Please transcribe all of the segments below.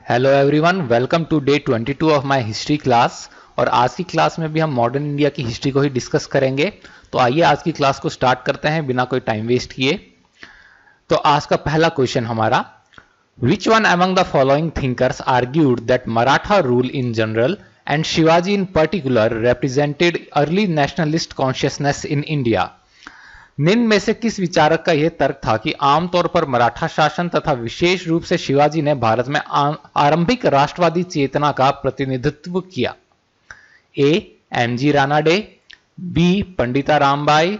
Hello everyone, welcome to day 22 of my history class. और आज की क्लास में भी हम मॉडर्न इंडिया की हिस्ट्री को ही डिस्कस करेंगे। तो आइए आज की क्लास को स्टार्ट करते हैं बिना कोई टाइम वेस्ट किए। तो आज का पहला क्वेश्चन हमारा, which one among the following thinkers argued that Maratha rule in general and Shivaji in particular represented early nationalist consciousness in India. निम्न में से किस विचारक का यह तर्क था कि आमतौर पर मराठा शासन तथा विशेष रूप से शिवाजी ने भारत में आरंभिक राष्ट्रवादी चेतना का प्रतिनिधित्व किया? A M G Ranade, B Pandita Ramabai,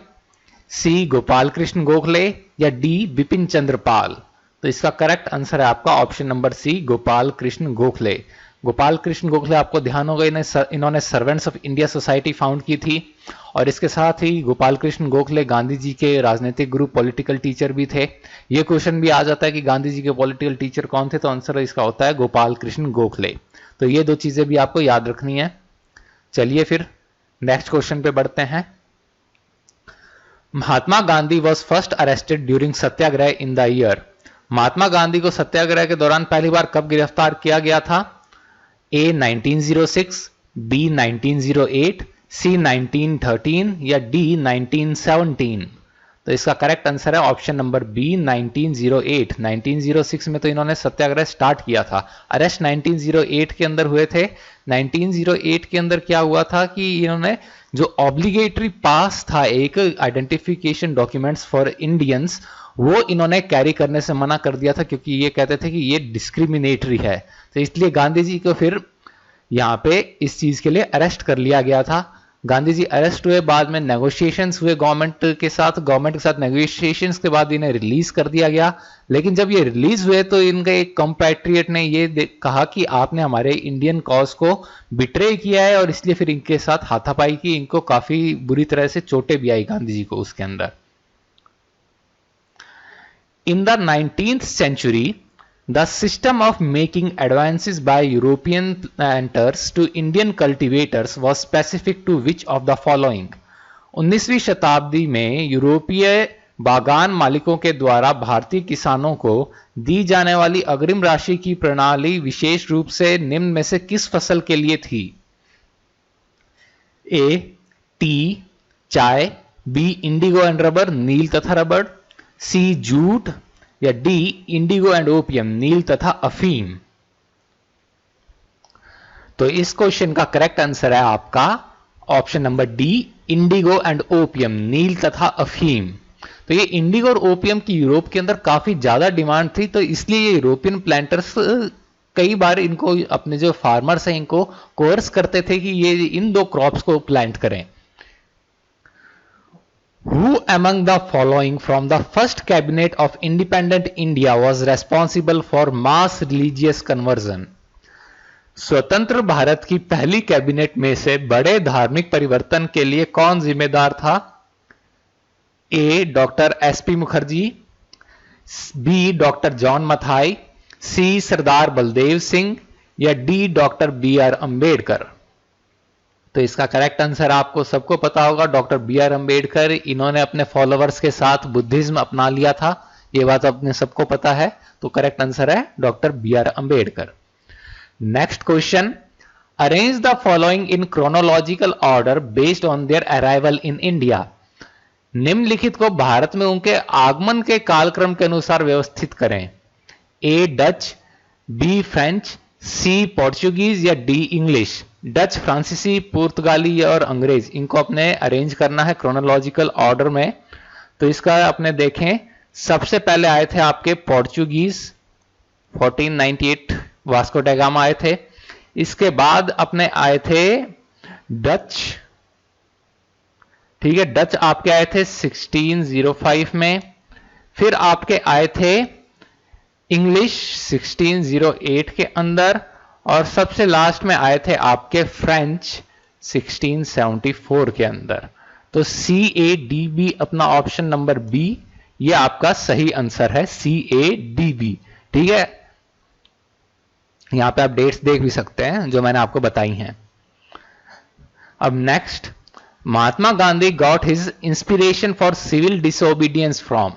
सी गोपाल कृष्ण गोखले या डी बिपिन चंद्र पाल। तो इसका करेक्ट आंसर है आपका option number C, Gopal Krishna Gokhale. Gopal Krishna Gokhale, आपको ध्यान होगा इन्होंने servants of India society found की थी। और इसके साथ ही गोपाल कृष्ण गोखले गांधी जी के राजनीतिक गुरु, पॉलिटिकल टीचर भी थे। यह क्वेश्चन भी आ जाता है कि गांधी जी के पॉलिटिकल टीचर कौन थे, तो आंसर इसका होता है गोपाल कृष्ण गोखले। तो ये दो चीजें भी आपको याद रखनी है। चलिए फिर नेक्स्ट क्वेश्चन पे बढ़ते हैं। Mahatma Gandhi was first arrested during satyagraha in the year. Mahatma Gandhi को सत्याग्रह के दौरान पहली बार कब गिरफ्तार किया गया था? ए 1906, बी 1908, सी 1913 या डी 1917। तो इसका करेक्ट आंसर है ऑप्शन नंबर बी 1908। 1906 में तो इन्होंने सत्याग्रह स्टार्ट किया था। अरेस्ट 1908 के अंदर हुए थे। 1908 के अंदर क्या हुआ था कि इन्होंने जो ऑब्लिगेटरी पास था एक आइडेंटिफिकेशन डॉक्यूमेंट्स फॉर इंडियंस, वो इन्होंने कैरी करने से मना कर दिया था, क्योंकि ये कहते थे कि ये डिस्क्रिमिनेटरी है। तो इसलिए गांधी जी को फिर यहां पे इस चीज के लिए अरेस्ट कर लिया गया था। गांधी जी अरेस्ट हुए, बाद में नेगोशिएशंस हुए गवर्नमेंट के साथ नेगोशिएशंस के बाद इन्हें रिलीज कर दिया गया। लेकिन जब ये रिलीज हुए तो इनके एक कंपैट्रियट ने ये कहा कि आपने हमारे इंडियन कॉज को बिट्रे किया है, और इसलिए फिर इनके साथ हाथापाई की। इनको काफी बुरी तरह से चोटें भी आई गांधी जी को उसके अंदर। In the 19th century, the system of making advances by European planters to Indian cultivators was specific to which of the following? 19वीं शताब्दी में यूरोपीय बागान मालिकों के द्वारा भारतीय किसानों को दी जाने वाली अग्रिम राशि की प्रणाली विशेष रूप से निम्न में से किस फसल के लिए थी? ए टी चाय, बी इंडिगो एंड रबर, नील तथा रबड़, सी जूट या डी इंडिगो एंड ओपियम, नील तथा अफीम। तो इस क्वेश्चन का करेक्ट आंसर है आपका option number D, indigo and opium, नील तथा अफीम। तो ये इंडिगो और ओपियम की यूरोप के अंदर काफी ज्यादा डिमांड थी, तो इसलिए ये यूरोपियन प्लांटर्स कई बार इनको, अपने जो फार्मर्स हैं, इनको कोर्स करते थे कि ये इन दो क्रॉप्स को प्लांट करें। Who among the following from the first cabinet of independent India was responsible for mass religious conversion? स्वतंत्र भारत की पहली कैबिनेट में से बड़े धार्मिक परिवर्तन के लिए कौन जिम्मेदार था? A doctor SP Mukherjee, B doctor John Mathai, C Sardar Baldev Singh या D doctor B R Ambedkar. तो इसका करेक्ट आंसर आपको सबको पता होगा, डॉक्टर बी आर अंबेडकर। इन्होंने अपने फॉलोअर्स के साथ बुद्धिज्म अपना लिया था, यह बात अपने सबको पता है। तो करेक्ट आंसर है doctor B R Ambedkar. Next question, arrange the following in chronological order based on their arrival in India. निम्नलिखित को भारत में उनके आगमन के कालक्रम के अनुसार व्यवस्थित करें। ए डच, बी फ्रेंच, सी पोर्चुगीज या डी इंग्लिश। डच, फ्रांसीसी, पुर्तगाली और अंग्रेज, इनको अपने अरेंज करना है क्रोनोलॉजिकल ऑर्डर में। तो इसका अपने देखें, सबसे पहले आए थे आपके पोर्चुगीज, 1498 वास्को डा गामा आए थे। इसके बाद अपने आए थे डच, ठीक है, डच आपके आए थे 1605 में। फिर आपके आए थे इंग्लिश 1608 के अंदर, और सबसे लास्ट में आए थे आपके फ्रेंच 1674 के अंदर। तो सी ए डी बी अपना ऑप्शन नंबर बी, ये आपका सही आंसर है, सी ए डी बी। ठीक है, यहां पे आप डेट्स देख भी सकते हैं जो मैंने आपको बताई हैं। अब next, Mahatma Gandhi got his inspiration for civil disobedience from.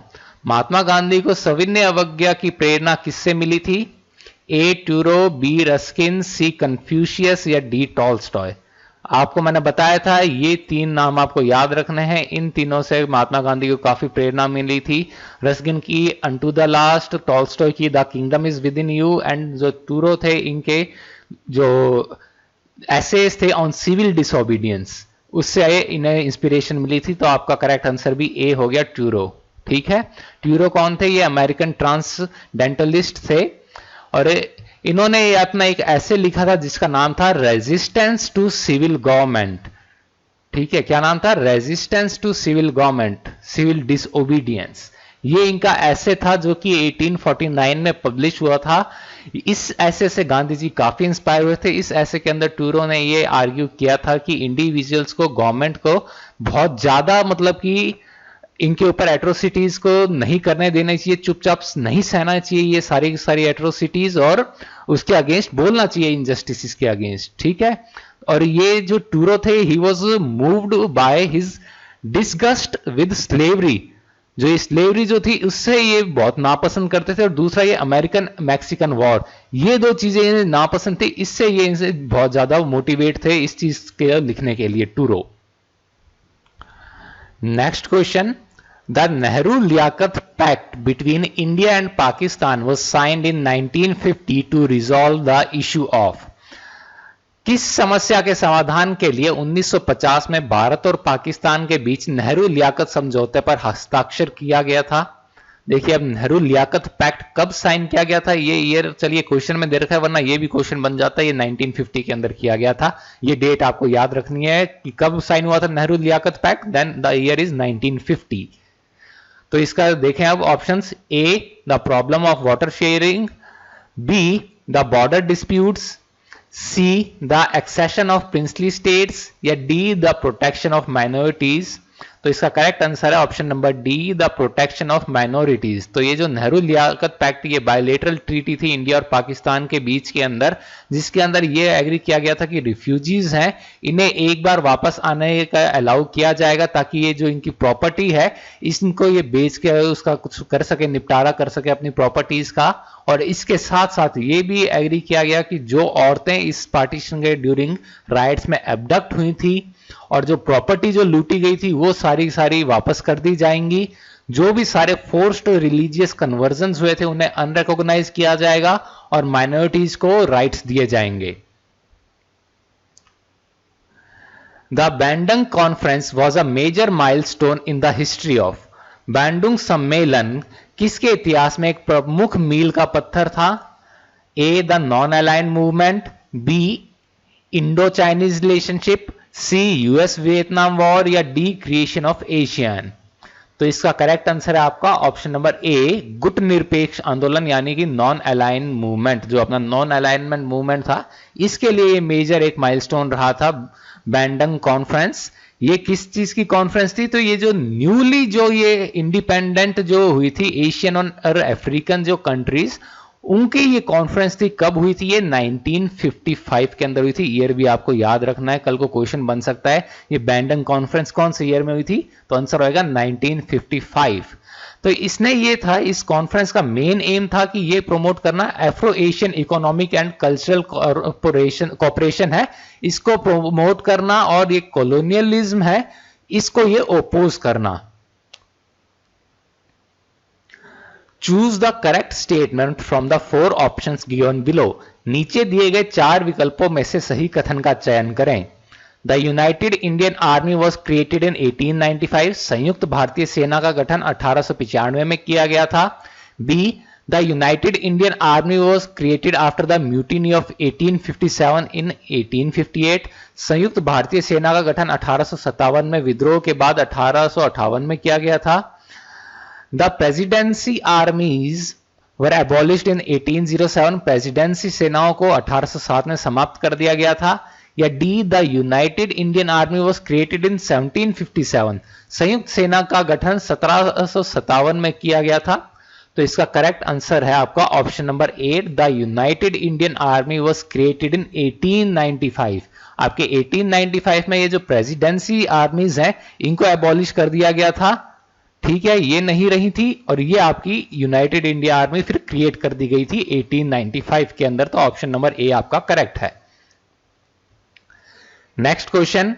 Mahatma Gandhi को सविनय अवज्ञा की प्रेरणा किससे मिली थी? A Thoreau, B Ruskin, C Confucius या डी टॉल्स्टॉय। आपको मैंने बताया था ये तीन नाम आपको याद रखने हैं। इन तीनों से महात्मा गांधी को काफी प्रेरणा मिली थी। रस्किन की अनटू द लास्ट, टॉल्स्टॉय की the kingdom is with in you, and जो ट्यूरो थे इनके जो एसेज थे ऑन सिविल डिसोबीडियंस, उससे इन्हें इंस्पिरेशन मिली थी। तो आपका करेक्ट आंसर भी ए हो गया, ट्यूरो। ठीक है, ट्यूरो कौन थे? ये अमेरिकन ट्रांसडेंटलिस्ट थे और इन्होंने अपना एक ऐसे लिखा था जिसका नाम था रेजिस्टेंस टू सिविल गवर्नमेंट। ठीक है, क्या नाम था? Resistance to civil government, civil disobedience. ये इनका ऐसे था जो कि 1849 में पब्लिश हुआ था। इस ऐसे से गांधी जी काफी इंस्पायर हुए थे। इस ऐसे के अंदर ट्यूरो ने ये आर्ग्यू किया था कि इंडिविजुअल्स को, गवर्नमेंट को बहुत ज्यादा मतलब कि इनके ऊपर एट्रोसिटीज को नहीं करने देना चाहिए, चुपचाप नहीं सहना चाहिए ये सारी की सारी एट्रोसिटीज, और उसके अगेंस्ट बोलना चाहिए, इनजस्टिस के अगेंस्ट। ठीक है, और ये जो ट्यूरो थे, he was moved by his disgust with slavery. जो स्लेवरी जो थी उससे ये बहुत नापसंद करते थे, और दूसरा ये अमेरिकन मैक्सिकन वॉर, ये दो चीजें इन्हें नापसंद थी। इससे ये इनसे बहुत ज्यादा मोटिवेट थे इस चीज के लिखने के लिए, Thoreau. Next question, the Nehru Liaquat pact between India and Pakistan was signed in 1950 to resolve the issue of। किस समस्या के समाधान के लिए 1950 में भारत और पाकिस्तान के बीच नेहरू लियाकत समझौते पर हस्ताक्षर किया गया था? देखिए, अब नेहरू लियाकत पैक्ट कब साइन किया गया था ये ईयर चलिए क्वेश्चन में दे रखा है, वरना ये भी क्वेश्चन बन जाता है। ये 1950 के अंदर किया गया था। ये डेट आपको याद रखनी है कि कब साइन हुआ था Nehru Liaquat pact, then the year is 1950। तो इसका देखें अब options, A the problem of water sharing, B the border disputes, C the accession of princely states, या D the protection of minorities. तो इसका करेक्ट आंसर है option number D, the protection of minorities. तो ये जो Nehru Liaquat pact, ये bilateral treaty थी India और पाकिस्तान के बीच के अंदर, जिसके अंदर ये एग्री किया गया था कि रिफ्यूजीज हैं इन्हें एक बार वापस आने का अलाउ किया जाएगा, ताकि ये जो इनकी प्रॉपर्टी है इनको ये बेच के उसका कुछ कर सके, निपटारा कर सके अपनी प्रॉपर्टीज का। और इसके साथ साथ ये भी एग्री किया गया कि जो औरतें इस पार्टीशन के ड्यूरिंग राइट्स में एबडक्ट हुई थी और जो प्रॉपर्टी जो लूटी गई थी वो सारी सारी वापस कर दी जाएंगी। जो भी सारे फोर्स्ड रिलीजियस कन्वर्जन हुए थे उन्हें अनरिकॉग्नाइज किया जाएगा और माइनॉरिटीज को राइट्स दिए जाएंगे। The Bandung conference was a major milestone in the history of. Bandung सम्मेलन किसके इतिहास में एक प्रमुख मील का पत्थर था? A the non aligned movement, B Indo Chinese relationship, C US Vietnam war, या डी क्रिएशन ऑफ एशियन। तो इसका करेक्ट आंसर है आपका ऑप्शन नंबर ए, गुट निरपेक्ष आंदोलन, यानी कि नॉन अलाइन मूवमेंट। जो अपना नॉन अलाइनमेंट मूवमेंट था, इसके लिए मेजर एक माइलस्टोन रहा था बैंडंग कॉन्फ्रेंस। ये किस चीज की कॉन्फ्रेंस थी? तो ये जो न्यूली जो ये इंडिपेंडेंट जो हुई थी एशियन और अफ्रीकन जो कंट्रीज, उनकी ये कॉन्फ्रेंस थी। कब हुई थी? ये 1955 के अंदर हुई थी। ईयर भी आपको याद रखना है, कल को क्वेश्चन बन सकता है। ये बैंडंग कॉन्फ्रेंस कौन से ईयर में हुई थी? तो आंसर होगा 1955। तो इसने ये था, इस कॉन्फ्रेंस का मेन एम था कि ये प्रमोट करना Afro Asian economic and cultural cooperation है, इसको प्रमोट करना, और ये कॉलोनियलिज्म है, इसको ये ओपोज करना। Choose the correct statement from the 4 options given below. नीचे दिए गए 4 विकल्पों में से सही कथन का चयन करें। The United Indian army was created in 1895। संयुक्त भारतीय सेना का गठन 1895 में किया गया था। B the United Indian army was created after the mutiny of 1857 इन 1858। संयुक्त भारतीय सेना का गठन 1857 में विद्रोह के बाद 1858 में किया गया था। The presidency armies were abolished in 1807। Presidency सेनाओं को 1807 में समाप्त कर दिया गया था। या D the United Indian army was created in 1757। संयुक्त सेना का गठन 1757 में किया गया था। तो इसका करेक्ट आंसर है आपका option number 8, the United Indian army was created in 1895। आपके 1895 में ये जो प्रेसिडेंसी आर्मीज हैं इनको एबॉलिश कर दिया गया था। ठीक है, ये नहीं रही थी और ये आपकी यूनाइटेड इंडिया आर्मी फिर क्रिएट कर दी गई थी 1895 के अंदर। तो ऑप्शन नंबर ए आपका करेक्ट है। Next question,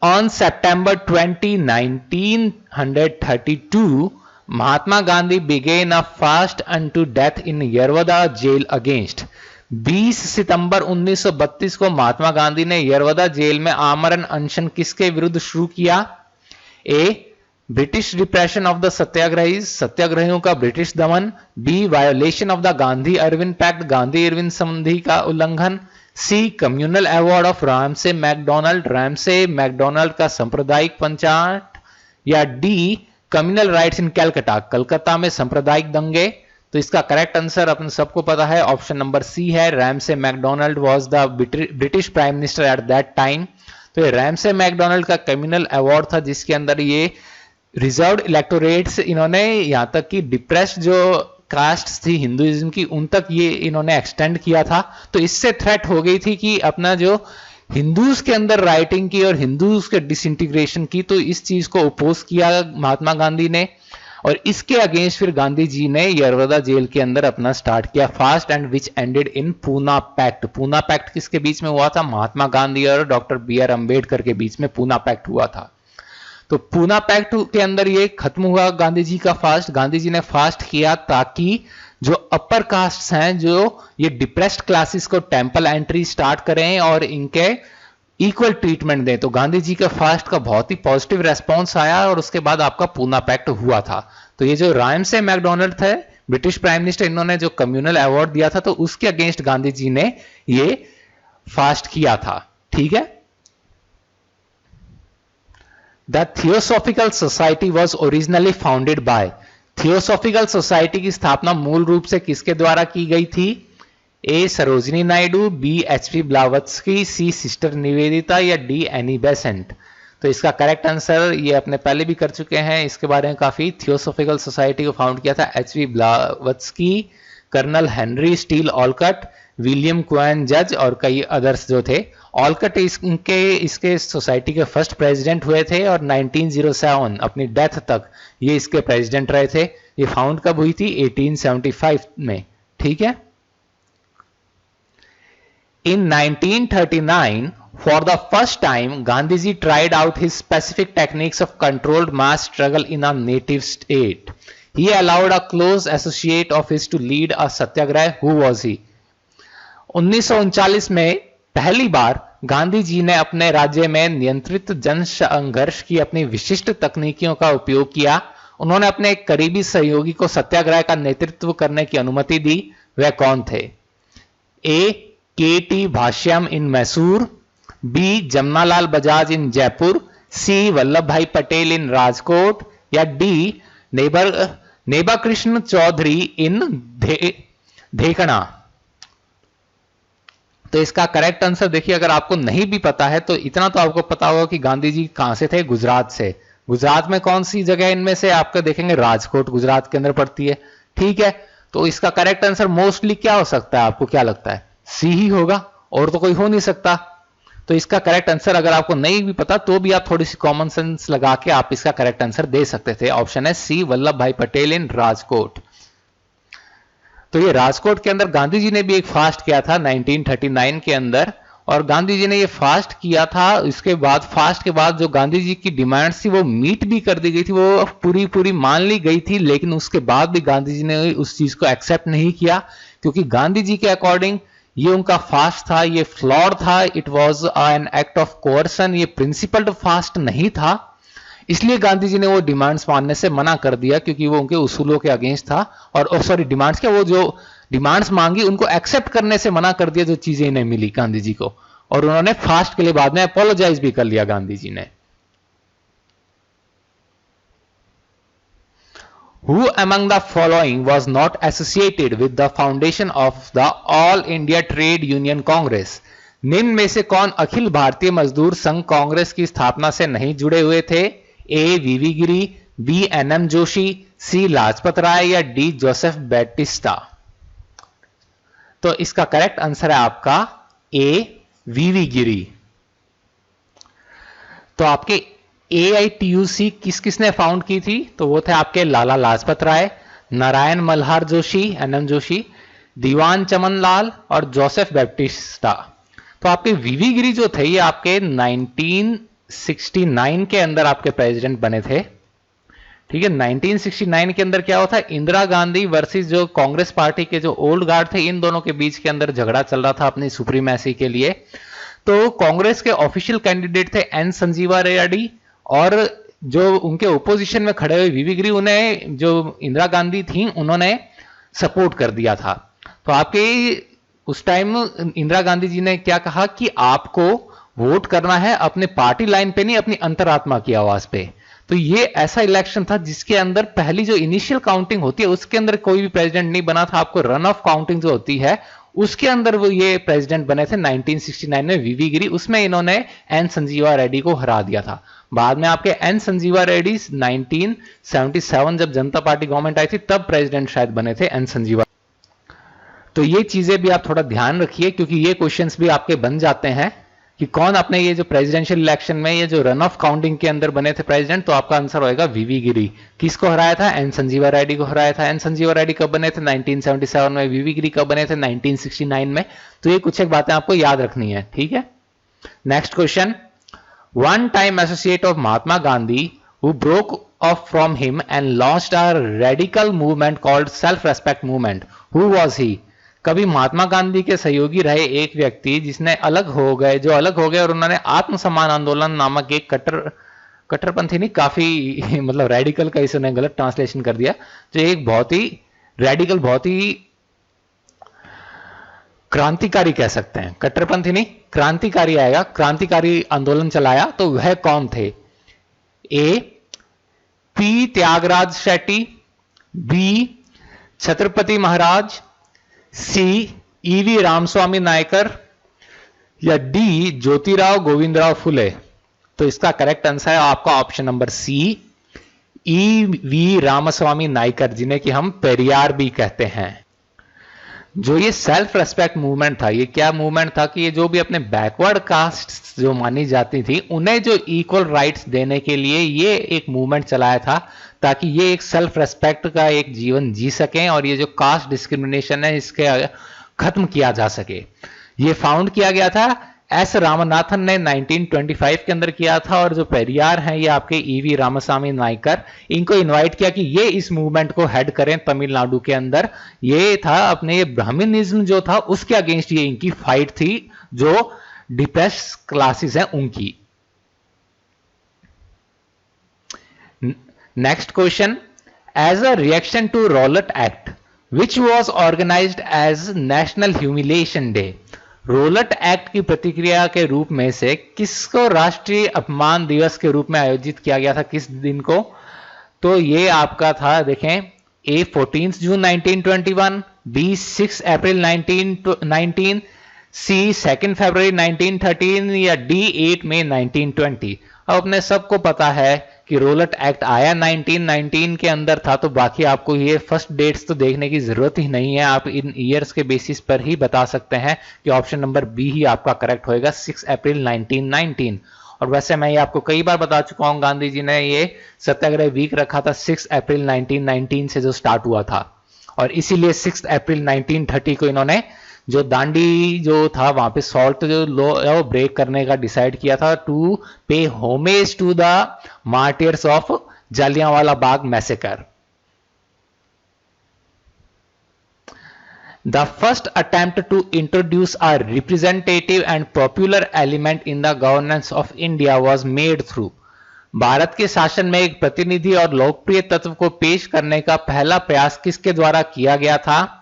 on September 20, 1932 Mahatma Gandhi began a fast unto death in Yerwada jail against. 20 सितंबर 1932 को महात्मा गांधी ने यरवदा जेल में आमरण अनशन किसके विरुद्ध शुरू किया? A, British repression of the satyagrahis, सत्याग्रहियों का ब्रिटिश दमन। B, violation of the Gandhi Irwin pact, Gandhi Irwin संधि का उल्लंघन। C, communal award of Ramsay MacDonald, Ramsay MacDonald का सांप्रदायिक पंचायत। या D, communal riots in Calcutta, Calcutta में सांप्रदायिक दंगे। तो इसका करेक्ट आंसर अपन सबको पता है, ऑप्शन नंबर सी है। Ramsay MacDonald was the British prime minister at that time. तो ये रैमसे मैकडोनाल्ड का कम्युनल अवार्ड था, जिसके अंदर ये रिजर्व्ड इलेक्टोरेट्स, इन्होंने यहां तक कि डिप्रेस्ड जो कास्ट थी हिंदुइज्म की, उन तक ये इन्होंने एक्सटेंड किया था। तो इससे थ्रेट हो गई थी कि अपना जो हिंदूज के अंदर राइटिंग की और हिंदूज के डिसइंटीग्रेशन की, तो इस चीज को अपोज किया महात्मा गांधी ने। और इसके अगेंस्ट फिर गांधी जी ने यरवदा जेल के अंदर अपना स्टार्ट किया fast, and which ended in Poona pact. Poona pact किसके बीच में हुआ था? महात्मा गांधी और डॉक्टर बी.आर. अंबेडकर के बीच में पूना पैक्ट हुआ था। तो पूना पैक्ट के अंदर ये खत्म हुआ गांधी जी का फास्ट। गांधी जी ने फास्ट किया ताकि जो अपर कास्ट हैं, जो ये डिप्रेस्ड क्लासेस को टेंपल एंट्री स्टार्ट करें और इनके इक्वल ट्रीटमेंट दें। तो गांधी जी के फास्ट का बहुत ही पॉजिटिव रेस्पॉन्स आया और उसके बाद आपका पूना पैक्ट हुआ था। तो ये जो रैमसे मैकडोनाल्ड थे ब्रिटिश प्राइम मिनिस्टर, इन्होंने जो कम्युनल अवार्ड दिया था, तो उसके अगेंस्ट गांधी जी ने ये फास्ट किया था। ठीक है। The theosophical society was originally founded by. Theosophical society की स्थापना मूल रूप से किसके द्वारा की गई थी? A, Sarojini Naidu, B, H P. Blavatsky, C, sister Nivedita, या डी, एनी बेसेंट। तो इसका करेक्ट आंसर ये अपने पहले भी कर चुके हैं, इसके बारे में काफी। थियोसॉफिकल सोसाइटी को फाउंड किया था H P. Blavatsky, colonel Henry Steele Olcott, William Quan जज और कई अदर्स जो थे। ऑलकट इसके सोसाइटी के फर्स्ट प्रेसिडेंट हुए थे और 1907 अपनी डेथ तक ये इसके प्रेसिडेंट रहे थे। ये फाउंड कब हुई थी? 1875 में। ठीक है। In 1939, for the first time, Gandhiji tried out his specific techniques of controlled mass struggle in a native state. He allowed a close associate of his to lead a satyagraha. Who was he? 1939 में पहली बार गांधी जी ने अपने राज्य में नियंत्रित जन संघर्ष की अपनी विशिष्ट तकनीकियों का उपयोग किया। उन्होंने अपने एक करीबी सहयोगी को सत्याग्रह का नेतृत्व करने की अनुमति दी। वह कौन थे? ए, के.टी. भाष्यम इन मैसूर, बी, जमनालाल बजाज इन जयपुर, सी, वल्लभ भाई पटेल इन राजकोट, या डी, नेबा कृष्ण चौधरी इन धेकड़ा। तो इसका करेक्ट आंसर देखिए, अगर आपको नहीं भी पता है तो इतना तो आपको पता होगा कि गांधी जी कहां से थे? गुजरात से। गुजरात में कौन सी जगह इनमें से आपको देखेंगे? राजकोट गुजरात के अंदर पड़ती है। ठीक है। तो इसका करेक्ट आंसर मोस्टली क्या हो सकता है? आपको क्या लगता है? सी ही होगा, और तो कोई हो नहीं सकता। तो इसका करेक्ट आंसर अगर आपको नहीं भी पता तो भी आप थोड़ी सी कॉमन सेंस लगा के आप इसका करेक्ट आंसर दे सकते थे। ऑप्शन है सी, वल्लभ भाई पटेल इन राजकोट। तो ये राजकोट के अंदर गांधी जी ने भी एक फास्ट किया था 1939 के अंदर, और गांधी जी ने ये फास्ट किया था। इसके बाद फास्ट के बाद जो गांधी जी की डिमांड्स थी वो मीट भी कर दी गई थी, वो पूरी मान ली गई थी, लेकिन उसके बाद भी गांधी जी ने उस चीज को एक्सेप्ट नहीं किया, क्योंकि गांधी जी के अकॉर्डिंग ये उनका फास्ट था, ये फ्लॉड था, it was an act of coercion, ये प्रिंसिपल्ड फास्ट नहीं था। इसलिए गांधी जी ने वो डिमांड्स मानने से मना कर दिया, क्योंकि वो उनके उसूलों के अगेंस्ट था। और सॉरी, डिमांड्स क्या, वो जो डिमांड्स मांगी उनको एक्सेप्ट करने से मना कर दिया, जो चीजें इन्हें मिली गांधी जी को। और उन्होंने फास्ट के लिए बाद में अपोलोजाइज भी कर लिया गांधी जी ने। Who among the following was not associated with the foundation of the All India Trade Union Congress? निम्न में से कौन अखिल भारतीय मजदूर संघ कांग्रेस की स्थापना से नहीं जुड़े हुए थे? ए, वीवी गिरी, बी, एन.एम. जोशी, सी, लाजपत राय, या डी, जोसेफ बैटिस्टा। तो इसका करेक्ट आंसर है आपका ए, वीवी गिरी। तो आपके AITUC किस किसने फाउंड की थी? तो वो थे आपके लाला लाजपत राय, नारायण मल्हार जोशी, NM जोशी, दीवान चमन लाल और जोसेफ बैप्टिस्टा। तो आपके वीवी गिरी जो थे ये आपके 1969 के अंदर आपके प्रेसिडेंट बने थे। ठीक है, 1969 के अंदर क्या हुआ था, इंदिरा गांधी वर्सेस जो कांग्रेस पार्टी के जो ओल्ड गार्ड थे, इन दोनों के बीच के अंदर झगड़ा चल रहा था अपनी सुप्रीमेसी के लिए। तो कांग्रेस के ऑफिशियल कैंडिडेट थे एन संजीवा रेड्डी, और जो उनके ओपोजिशन में खड़े हुए वीवी गिरी, उन्हें जो इंदिरा गांधी थी उन्होंने सपोर्ट कर दिया था। तो आपके उस टाइम इंदिरा गांधी जी ने क्या कहा कि आपको वोट करना है अपने पार्टी लाइन पे नहीं, अपनी अंतरात्मा की आवाज पे। तो ये ऐसा इलेक्शन था जिसके अंदर पहली जो इनिशियल काउंटिंग होती है उसके अंदर कोई भी प्रेसिडेंट नहीं बना था। आपको रन ऑफ काउंटिंग जो होती है उसके अंदर वो ये प्रेसिडेंट बने थे 1969 में वीवी गिरी, उसमें इन्होंने एन संजीवा रेड्डी को हरा दिया था। बाद में आपके एन संजीवा रेड्डी 1977 जब जनता पार्टी गवर्नमेंट आई थी तब प्रेसिडेंट शायद बने थे एन संजीवा। तो ये चीजें भी आप थोड़ा ध्यान रखिए क्योंकि ये क्वेश्चंस भी आपके बन जाते हैं कि कौन अपने ये जो प्रेसिडेंशियल इलेक्शन में ये जो रन ऑफ काउंटिंग के अंदर बने थे प्रेसिडेंट, तो आपका आंसर होएगा वीवी गिरी। किसको हराया था? एन संजीवा रेड्डी को हराया था। एन संजीवा रेड्डी कब बने थे? 1977 में। वीवी गिरी कब बने थे? 1969 में। तो ये कुछ एक बातें आपको याद रखनी है, ठीक है। Next question, one time associate of Mahatma Gandhi who broke of from him and launched a radical movement called self respect movement, who was he? कभी महात्मा गांधी के सहयोगी रहे एक व्यक्ति जिसने अलग हो गए और उन्होंने आत्मसम्मान आंदोलन नामक एक कट्टरपंथी नहीं, काफी मतलब रेडिकल का इसने गलत ट्रांसलेशन कर दिया, जो एक बहुत ही रेडिकल, बहुत ही क्रांतिकारी कह सकते हैं, कट्टरपंथी नहीं क्रांतिकारी आएगा, क्रांतिकारी आंदोलन चलाया। तो वह कौन थे? A P Tyagaraj Shetty, B Chhatrapati Maharaj, C E V Ramaswamy Naicker या डी ज्योतिराव गोविंदराव फुले। तो इसका करेक्ट आंसर है आपका option number C, E V Ramaswamy Naicker, जिन्हें कि हम पेरियार भी कहते हैं। जो ये सेल्फ रेस्पेक्ट मूवमेंट था, ये क्या मूवमेंट था कि ये जो भी अपने बैकवर्ड कास्ट जो मानी जाती थी उन्हें जो इक्वल राइट्स देने के लिए ये एक मूवमेंट चलाया था, ताकि ये एक सेल्फ रेस्पेक्ट का एक जीवन जी सकें और ये जो कास्ट डिस्क्रिमिनेशन है इसके खत्म किया जा सके। ये फाउंड किया गया था एस रामनाथन ने 1925 के अंदर किया था, और जो पेरियार हैं ये आपके ईवी रामस्वामी नायकर, इनको इनवाइट किया कि ये इस मूवमेंट को हेड करें तमिलनाडु के अंदर। ये था अपने ये ब्राह्मणिज्म जो था उसके अगेंस्ट ये इनकी फाइट थी, जो डिप्रेस क्लासेस हैं उनकी। Next question, as a reaction to Rowlatt act which was organised as national humiliation day, Rowlatt act की प्रतिक्रिया के रूप में से किसको राष्ट्रीय अपमान दिवस के रूप में आयोजित किया गया था, किस दिन को? तो ये आपका था, देखें, ए 14 जून 1921, बी 6 अप्रैल 1919, सी 2 फरवरी 1913 या डी 8 मई 1920। अब अपने सबको पता है कि रोलेट एक्ट आया 1919 के अंदर था, तो बाकी आपको ये फर्स्ट डेट्स तो देखने की जरूरत ही नहीं है, आप इन ईयर्स के बेसिस पर ही बता सकते हैं कि ऑप्शन नंबर बी ही आपका करेक्ट होएगा, 6 अप्रैल 1919। और वैसे मैं ये आपको कई बार बता चुका हूं, गांधी जी ने ये सत्याग्रह वीक रखा था 6 अप्रैल 1919 से जो स्टार्ट हुआ था, और इसीलिए 6 अप्रैल 1930 को इन्होंने जो दांडी जो था वहां पे सॉल्ट जो लॉ है वो ब्रेक करने का डिसाइड किया था, to pay homage to the martyrs of Jallianwala Bagh massacre. The first attempt to introduce a representative and popular element in the governance of India was made through, Bharat के शासन में एक प्रतिनिधि और लोकप्रिय तत्व को पेश करने का पहला प्रयास किसके द्वारा किया गया था?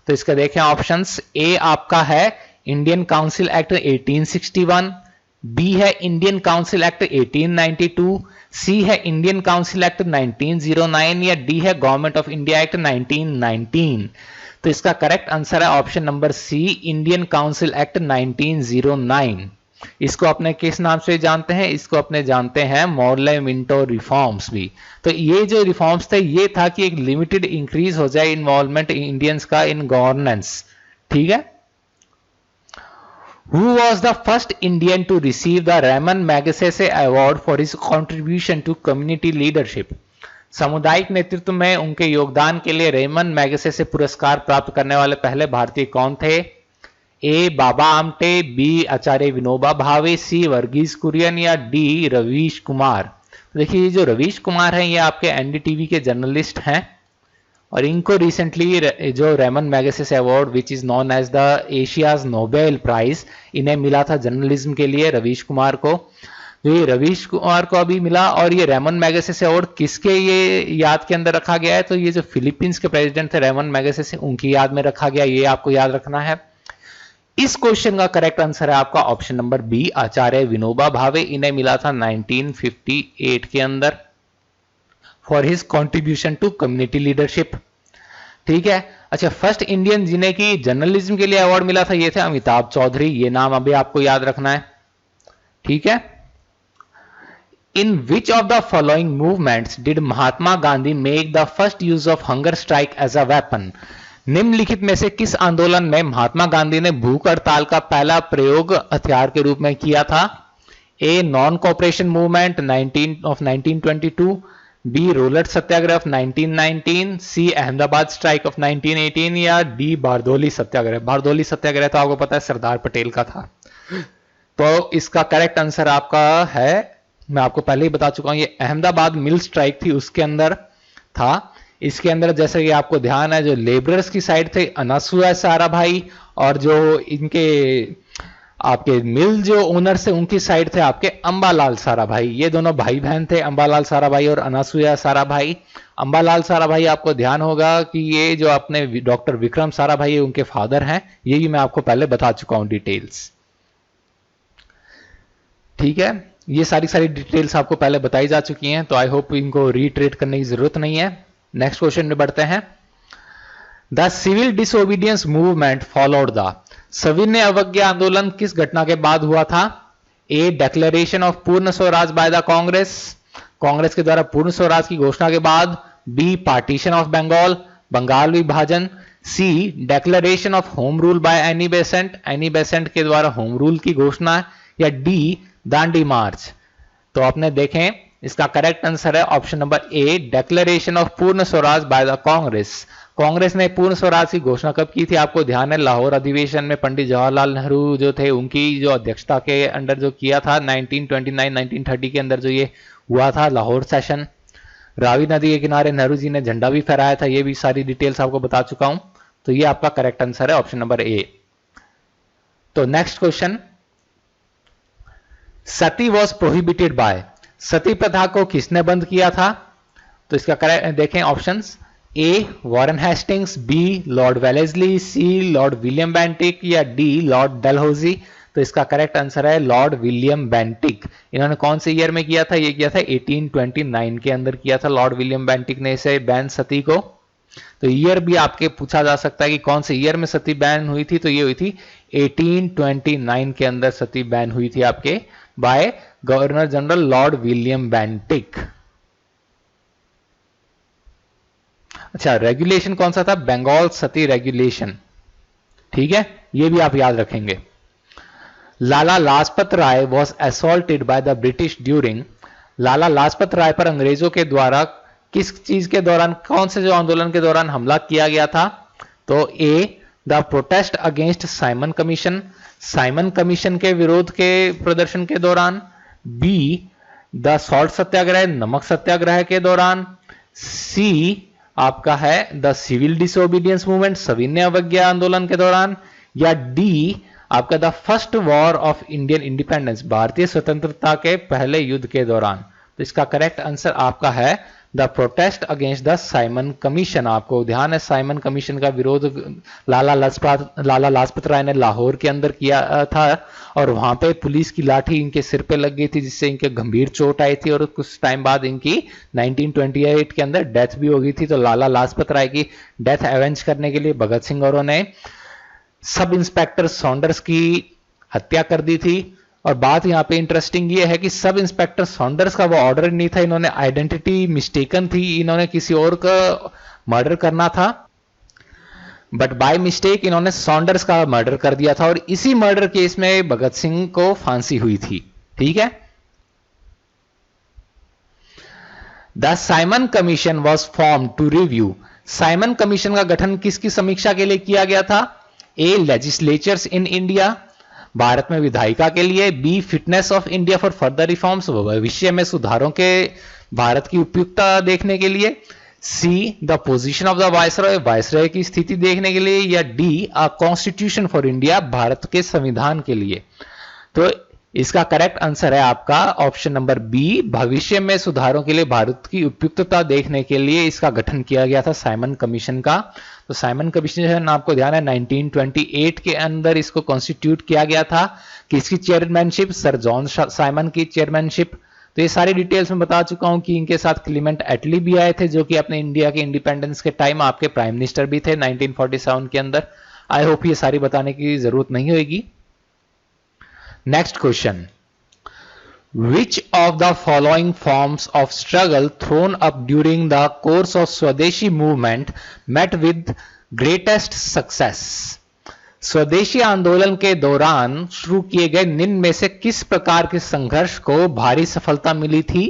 तो इसका देखें ऑप्शंस, ए आपका है इंडियन काउंसिल एक्ट 1861, बी है इंडियन काउंसिल एक्ट 1892, सी है इंडियन काउंसिल एक्ट 1909 या डी है गवर्नमेंट ऑफ इंडिया एक्ट 1919। तो इसका करेक्ट आंसर है option number C, Indian council act 1909। इसको अपने किस नाम से जानते हैं? इसको अपने जानते हैं मॉर्ले मिंटो रिफॉर्म्स भी। तो ये जो रिफॉर्म्स थे ये था कि एक लिमिटेड इंक्रीज हो जाए इन्वॉल्वमेंट इंडियंस का इन गवर्नेंस, ठीक है। Who was the first Indian to receive the Ramon Magsaysay Award for his contribution to community leadership? सामुदायिक नेतृत्व में उनके योगदान के लिए रेमन मैगसेसे पुरस्कार प्राप्त करने वाले पहले भारतीय कौन थे? ए बाबा आमटे, बी आचार्य विनोबा भावे, सी वर्गीज कुरियन या डी रवीश कुमार। देखिए ये जो रवीश कुमार हैं ये आपके एनडीटीवी के जर्नलिस्ट हैं और इनको रिसेंटली जो Ramon Magsaysay award which is known as the Asia's Nobel prize इन्हें मिला था जर्नलिज्म के लिए, रवीश कुमार को। तो ये रवीश कुमार को अभी मिला। और ये रेमन मैगसेसे अवार्ड किसके ये याद के अंदर रखा गया है? तो ये जो फिलीपींस के प्रेसिडेंट थे रेमन मैगसेसे उनकी याद में रखा गया, ये आपको याद रखना है। इस क्वेश्चन का करेक्ट आंसर है आपका option number B Acharya Vinoba Bhave. इन्हें मिला था 1958 के अंदर for his contribution to community leadership. ठीक है। अच्छा, फर्स्ट इंडियन जिन्हें की जर्नलिज्म के लिए अवार्ड मिला था ये थे अमिताभ चौधरी। ये नाम अभी आपको याद रखना है। ठीक है। In which of the following movements did Mahatma Gandhi make the first use of hunger strike as a weapon? निम्नलिखित में से किस आंदोलन में महात्मा गांधी ने भूख हड़ताल का पहला प्रयोग हथियार के रूप में किया था? A non cooperation movement 1922, B Rowlatt Satyagraha of 1919, C Ahmedabad strike of 1918 या डी बारदोली सत्याग्रह। बारदोली सत्याग्रह तो आपको पता है सरदार पटेल का था। तो इसका करेक्ट आंसर आपका है, मैं आपको पहले ही बता चुका हूं, ये अहमदाबाद मिल स्ट्राइक थी उसके अंदर था। इसके अंदर जैसे कि आपको ध्यान है जो लेबरर्स की साइड थे अनासुआ साराभाई और जो इनके आपके मिल जो ओनर से उनकी साइड थे आपके अंबालाल साराभाई। ये दोनों भाई बहन थे, अंबालाल साराभाई और अनासुया साराभाई। अंबालाल साराभाई आपको ध्यान होगा कि ये जो अपने डॉक्टर विक्रम साराभाई उनके फादर हैं, ये भी मैं आपको पहले बता चुका हूं डिटेल्स। ठीक है, ये सारी डिटेल्स आपको पहले बताई जा चुकी हैं, तो आई होप इनको रीट्रेट करने की जरूरत नहीं है। नेक्स्ट क्वेश्चन में बढ़ते हैं। The civil disobedience movement followed the, सविनय अवज्ञा आंदोलन किस घटना के बाद हुआ था? ए declaration of Purna Swaraj by the Congress, Congress के द्वारा पूर्ण स्वराज की घोषणा के बाद, B partition of Bengal, Bengal विभाजन, C declaration of home rule by Annie Besant, Annie Besant के द्वारा होम रूल की घोषणा, या डी दांडी मार्च। तो आपने देखें इसका करेक्ट आंसर है option number A declaration of Purna Swaraj by the Congress. Congress ने पूर्ण स्वराज की घोषणा कब की थी? आपको ध्यान है लाहौर अधिवेशन में पंडित जवाहरलाल नेहरू जो थे उनकी जो अध्यक्षता के अंडर जो किया था 1929-1930 के अंदर जो ये हुआ था लाहौर सेशन। रावी नदी के किनारे नेहरू जी ने झंडा भी फहराया था। ये भी सारी डिटेल्स आपको बता चुका हूं। तो ये आपका करेक्ट आंसर है ऑप्शन नंबर ए। तो next question, sati was prohibited by, sati प्रथा को किसने बंद किया था? तो इसका करेक्ट देखें options, A Warren Hastings, B lord Wellesley, C lord William Bentinck या डी लॉर्ड डलहौजी। तो इसका करेक्ट आंसर है लॉर्ड विलियम बेंटिक। इन्होंने कौन से ईयर में किया था? ये किया था 1829 के अंदर किया था लॉर्ड विलियम बेंटिक ने इसे बैन सती को। तो ईयर भी आपके पूछा जा सकता है कि कौन से ईयर में सती बैन हुई थी? तो ये हुई थी 1829 के अंदर सती बैन हुई थी आपके by governor general lord William Bentinck. अच्छा, रेगुलेशन कौन सा था? बंगाल सती रेगुलेशन। ठीक है, ये भी आप याद रखेंगे। Lala Lajpat Rai was assaulted by the British during, Lala Lajpat Rai पर अंग्रेजों के द्वारा किस चीज के दौरान, कौन से जो आंदोलन के दौरान हमला किया गया था? तो A the protest against Simon commission, Simon commission के विरोध के प्रदर्शन के दौरान, बी द सॉल्ट सत्याग्रह, नमक सत्याग्रह के दौरान, सी आपका है द सिविल डिसोबीडियंस मूवमेंट, सविनय अवज्ञा आंदोलन के दौरान, या डी आपका the first war of Indian independence, भारतीय स्वतंत्रता के पहले युद्ध के दौरान। तो इसका करेक्ट आंसर आपका है the protest against the Simon commission. आपको ध्यान है साइमन कमीशन का विरोध लाला लाजपत राय ने लाहौर के अंदर किया था और वहां पे पुलिस की लाठी इनके सिर पे लग गई थी जिससे इनके गंभीर चोट आई थी और कुछ टाइम बाद इनकी 1928 के अंदर डेथ भी हो गई थी। तो लाला लाजपत राय की डेथ एवेंज करने के लिए भगत सिंह औरों ने सब इंस्पेक्टर सॉन्डर्स की हत्या कर दी थी। और बात यहां पे इंटरेस्टिंग ये है कि सब इंस्पेक्टर सॉन्डर्स का वो ऑर्डर नहीं था, इन्होंने आइडेंटिटी मिस्टेकन थी, इन्होंने किसी और का मर्डर करना था। बट बाय मिस्टेक इन्होंने सॉन्डर्स का मर्डर कर दिया था और इसी मर्डर केस में भगत सिंह को फांसी हुई थी। ठीक है। The Simon commission was form to review. Simon commission का गठन किसकी समीक्षा के लिए किया गया था? ए, लेजिस्लेचर्स इन इंडिया, भारत में विधायिका के लिए। B, fitness of India for further reforms, भविष्य में सुधारों के भारत की उपयुक्तता देखने के लिए। C, the position of the viceroy, viceroy की स्थिति देखने के लिए। या D, a constitution for India, भारत के संविधान के लिए। तो इसका करेक्ट आंसर है आपका ऑप्शन नंबर बी, भविष्य में सुधारों के लिए भारत की उपयुक्तता देखने के लिए इसका गठन किया गया था साइमन कमीशन का। तो साइमन कमीशन आपको ध्यान है 1928 के अंदर इसको कॉन्स्टिट्यूट किया गया था। किसकी चेयरमैनशिप? सर जॉन साइमन की चेयरमैनशिप। तो ये सारी डिटेल्स में बता चुका हूं कि इनके साथ क्लीमेंट एटली भी आए थे, जो कि अपने इंडिया के इंडिपेंडेंस के टाइम आपके प्राइम मिनिस्टर भी थे 1947 के अंदर। आई होप ये सारी बताने की जरूरत नहीं होगी। Next question, which of the following forms of struggle thrown up during the course of Swadeshi movement met with greatest success? स्वदेशी आंदोलन के दौरान शुरू किए गए निम्न में से किस प्रकार के संघर्ष को भारी सफलता मिली थी?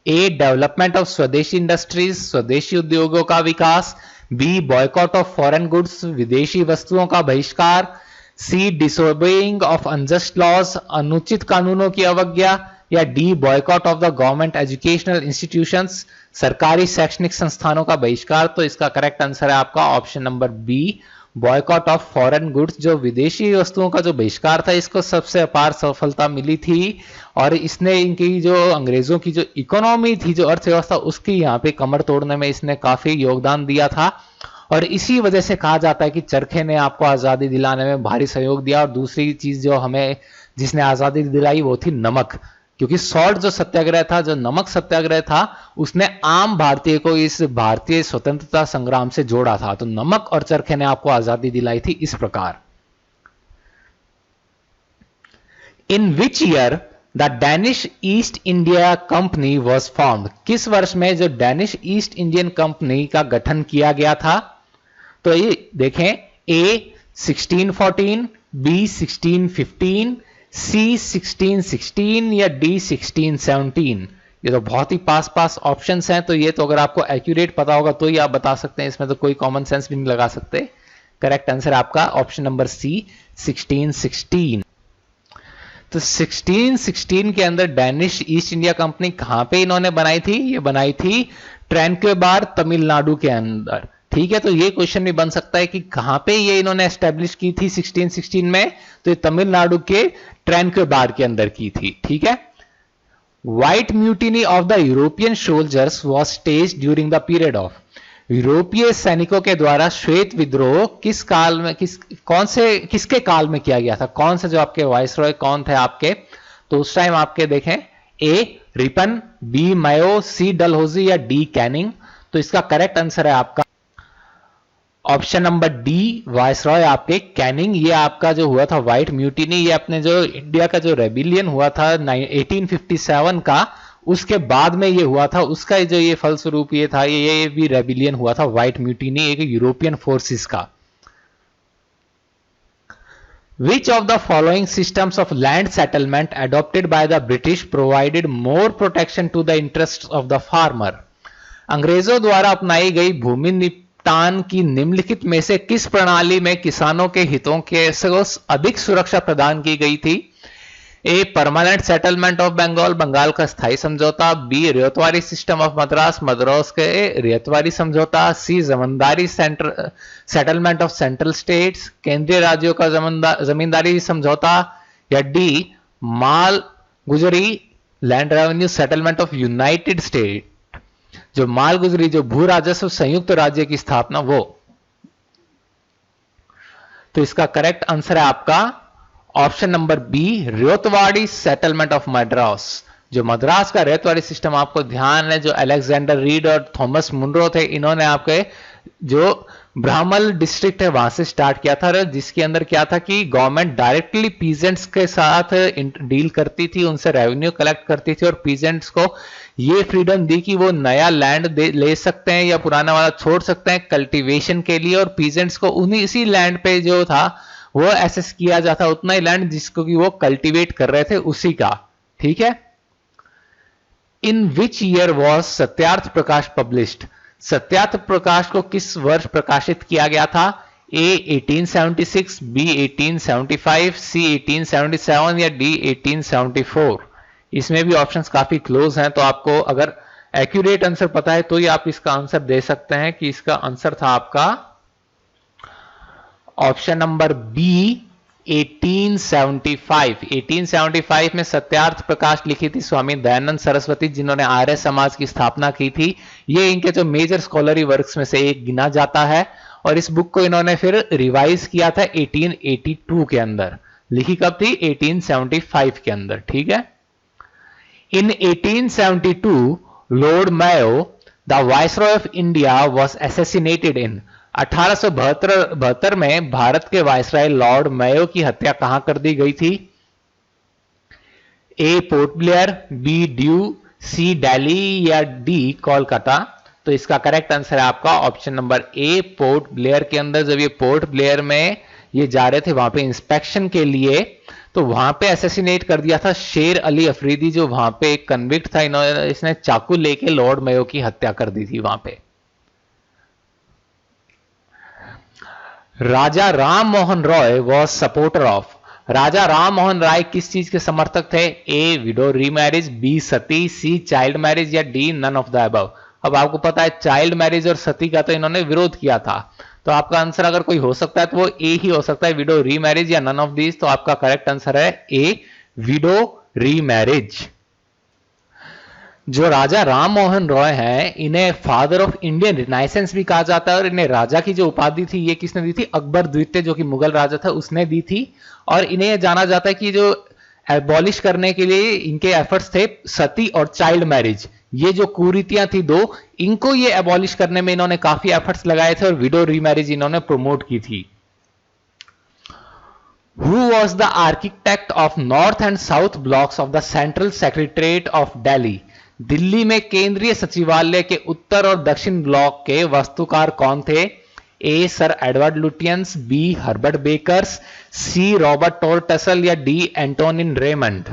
A, development of swadeshi industries, स्वदेशी उद्योगों का विकास। B, boycott of foreign goods, विदेशी वस्तुओं का बहिष्कार। C, disobeying of unjust laws, अनुचित कानूनों की अवज्ञा। या D, boycott of the government educational institutions, सरकारी शैक्षणिक संस्थानों का बहिष्कार। तो इसका करेक्ट आंसर है आपका option number B, boycott of foreign goods. जो विदेशी वस्तुओं का जो बहिष्कार था, इसको सबसे अपार सफलता मिली थी और इसने इनकी जो अंग्रेजों की जो इकोनॉमी थी, जो अर्थव्यवस्था, उसकी यहाँ पे कमर तोड़ने में इसने काफी योगदान दिया था। और इसी वजह से कहा जाता है कि चरखे ने आपको आजादी दिलाने में भारी सहयोग दिया। और दूसरी चीज जो हमें जिसने आजादी दिलाई वो थी नमक, क्योंकि सॉल्ट जो सत्याग्रह था, जो नमक सत्याग्रह था, उसने आम भारतीय को इस भारतीय स्वतंत्रता संग्राम से जोड़ा था। तो नमक और चरखे ने आपको आजादी दिलाई थी इस प्रकार। In which year the Danish East India company was formed? किस वर्ष में जो डैनिश ईस्ट इंडियन कंपनी का गठन किया गया था? तो ये देखें, ए 1614, बी 1615, सी 1616 या डी 1617। ये तो बहुत ही पास ऑप्शंस हैं। तो ये तो अगर आपको एक्यूरेट पता होगा तो ही आप बता सकते हैं, इसमें तो कोई कॉमन सेंस भी नहीं लगा सकते। करेक्ट आंसर आपका ऑप्शन नंबर सी 1616। तो 1616 के अंदर डैनिश ईस्ट इंडिया कंपनी कहां पे इन्होंने बनाई थी? ये बनाई थी ट्रैंक्वेबार, तमिलनाडु के अंदर। ठीक है। तो ये क्वेश्चन भी बन सकता है कि कहां पे ये इन्होंने एस्टेब्लिश की थी 1616 में? तो ये तमिलनाडु के ट्रैंक्वेबार के अंदर की थी। ठीक है। White mutiny of the European soldiers was stage during the period of. यूरोपीय सैनिकों के द्वारा श्वेत विद्रोह किस काल में, किसके काल में किया गया था? कौन से जो आपके वायसरॉय कौन थे आपके? तो उस टाइम आपके देखें, ए रिपन, बी मायो, सी डलहौजी या डी कैनिंग। तो इसका करेक्ट आंसर है आपका ऑप्शन नंबर डी, वायसरॉय आपके कैनिंग। ये आपका जो हुआ था व्हाइट म्यूटिनी, ये अपने जो इंडिया का जो रेबिलियन हुआ था 1857 का, उसके बाद में ये हुआ था। उसका जो ये फलस्वरूप ये था, ये भी रेबिलियन हुआ था, व्हाइट म्यूटिनी, एक यूरोपियन फोर्सेस का। Which of the following systems of land settlement adopted by the British provided more protection to the interests of the farmer? अंग्रेजों द्वारा अपनाई गई भूमि निपटान की निम्नलिखित में से किस प्रणाली में किसानों के हितों के अधिक सुरक्षा प्रदान की गई थी? A permanent settlement of Bengal, Bengal का स्थायी समझौता। B ryotwari system of Madras, Madras के रियतवारी समझौता। C zamindari settlement of central states, केंद्रीय राज्यों का जमींदारी समझौता। या D malguzari land revenue settlement of united state, जो माल गुजरी जो भू राजस्व संयुक्त राज्य की स्थापना वो। तो इसका करेक्ट आंसर है आपका option number B, ryotwari settlement of Madras. जो मद्रास का रेत वाली सिस्टम आपको ध्यान है, जो अलेक्जेंडर रीड और थॉमस मुनरो थे, इन्होंने आपके जो ब्राह्मल डिस्ट्रिक्ट है वहां से स्टार्ट किया था, जिसके अंदर क्या था कि गवर्नमेंट डायरेक्टली पीजेंट्स के साथ डील करती थी, उनसे रेवेन्यू कलेक्ट करती थी और पीजेंट्स को ये फ्रीडम दी कि वो नया लैंड ले सकते हैं या पुराना वाला छोड़ सकते हैं कल्टीवेशन के लिए, और पीजेंट्स को उन्हीं इसी लैंड पे जो था वो एसेस किया जाता, उतना ही लैंड जिसको कि वो कल्टीवेट कर रहे थे उसी का। ठीक है। In which year was Satyarth Prakash published? Satyarth Prakash को किस वर्ष प्रकाशित किया गया था? ए 1876, बी 1875, सी 1877 या डी 1874? इसमें भी ऑप्शंस काफी क्लोज हैं, तो आपको अगर एक्यूरेट आंसर पता है तो ही आप इसका आंसर दे सकते हैं कि इसका आंसर था आपका ऑप्शन नंबर बी 1875। 1875 में सत्यार्थ प्रकाश लिखी थी स्वामी दयानंद सरस्वती, जिन्होंने आर्य समाज की स्थापना की थी। ये इनके जो मेजर स्कॉलरी वर्क्स में से एक गिना जाता है, और इस बुक को इन्होंने फिर रिवाइज किया था 1882 के अंदर। लिखी कब थी? 1875 के अंदर। ठीक है। इन 1872 Lord Mayo the viceroy of India was assassinated इन 1872 में भारत के वायसराय लॉर्ड मेयो की हत्या कहां कर दी गई थी? ए पोर्ट ब्लेयर, बी ड्यू, सी दिल्ली या डी कोलकाता? तो इसका करेक्ट आंसर है आपका ऑप्शन नंबर ए पोर्ट ब्लेयर के अंदर। जब ये पोर्ट ब्लेयर में ये जा रहे थे वहां पे इंस्पेक्शन के लिए, तो वहां पे असैसिनेट कर दिया था शेर अली अफरीदी, जो वहां पे एक कन्विक्ट था, इसने चाकू लेके लॉर्ड मेयो की हत्या कर दी थी वहां पे। Raja Ram Mohan Roy was supporter of? Raja Ram Mohan Rai किस चीज के समर्थक थे? A widow remarriage, B sati, C child marriage या D none of the above? अब आपको पता है चाइल्ड मैरिज और सती का तो इन्होंने विरोध किया था, तो आपका आंसर अगर कोई हो सकता है तो वो ए ही हो सकता है, विडो रीमैरिज या नन ऑफ दीज। तो आपका करेक्ट आंसर है ए विडो रीमैरिज। जो राजा राम मोहन रॉय हैं, इन्हें फादर ऑफ इंडियन रिनाइसेंस भी कहा जाता है, और इन्हें राजा की जो उपाधि थी ये किसने दी थी? अकबर द्वितीय, जो कि मुगल राजा था, उसने दी थी। और इन्हें जाना जाता है कि जो एबॉलिश करने के लिए इनके एफर्ट्स थे सती और चाइल्ड मैरिज, ये जो कुरीतियां थी दो, इनको ये एबॉलिश करने में इन्होंने काफी एफर्ट्स लगाए थे, और विडो रीमैरिज इन्होंने प्रमोट की थी। Who was the architect of north and south blocks of the Central Secretariat of Delhi? Delhi में केंद्रीय सचिवालय के उत्तर और दक्षिण ब्लॉक के वास्तुकार कौन थे? A sir Edward Lutyens, B Herbert Bakers, C Robert Tor Russell या डी एंटोनिन रेमंड?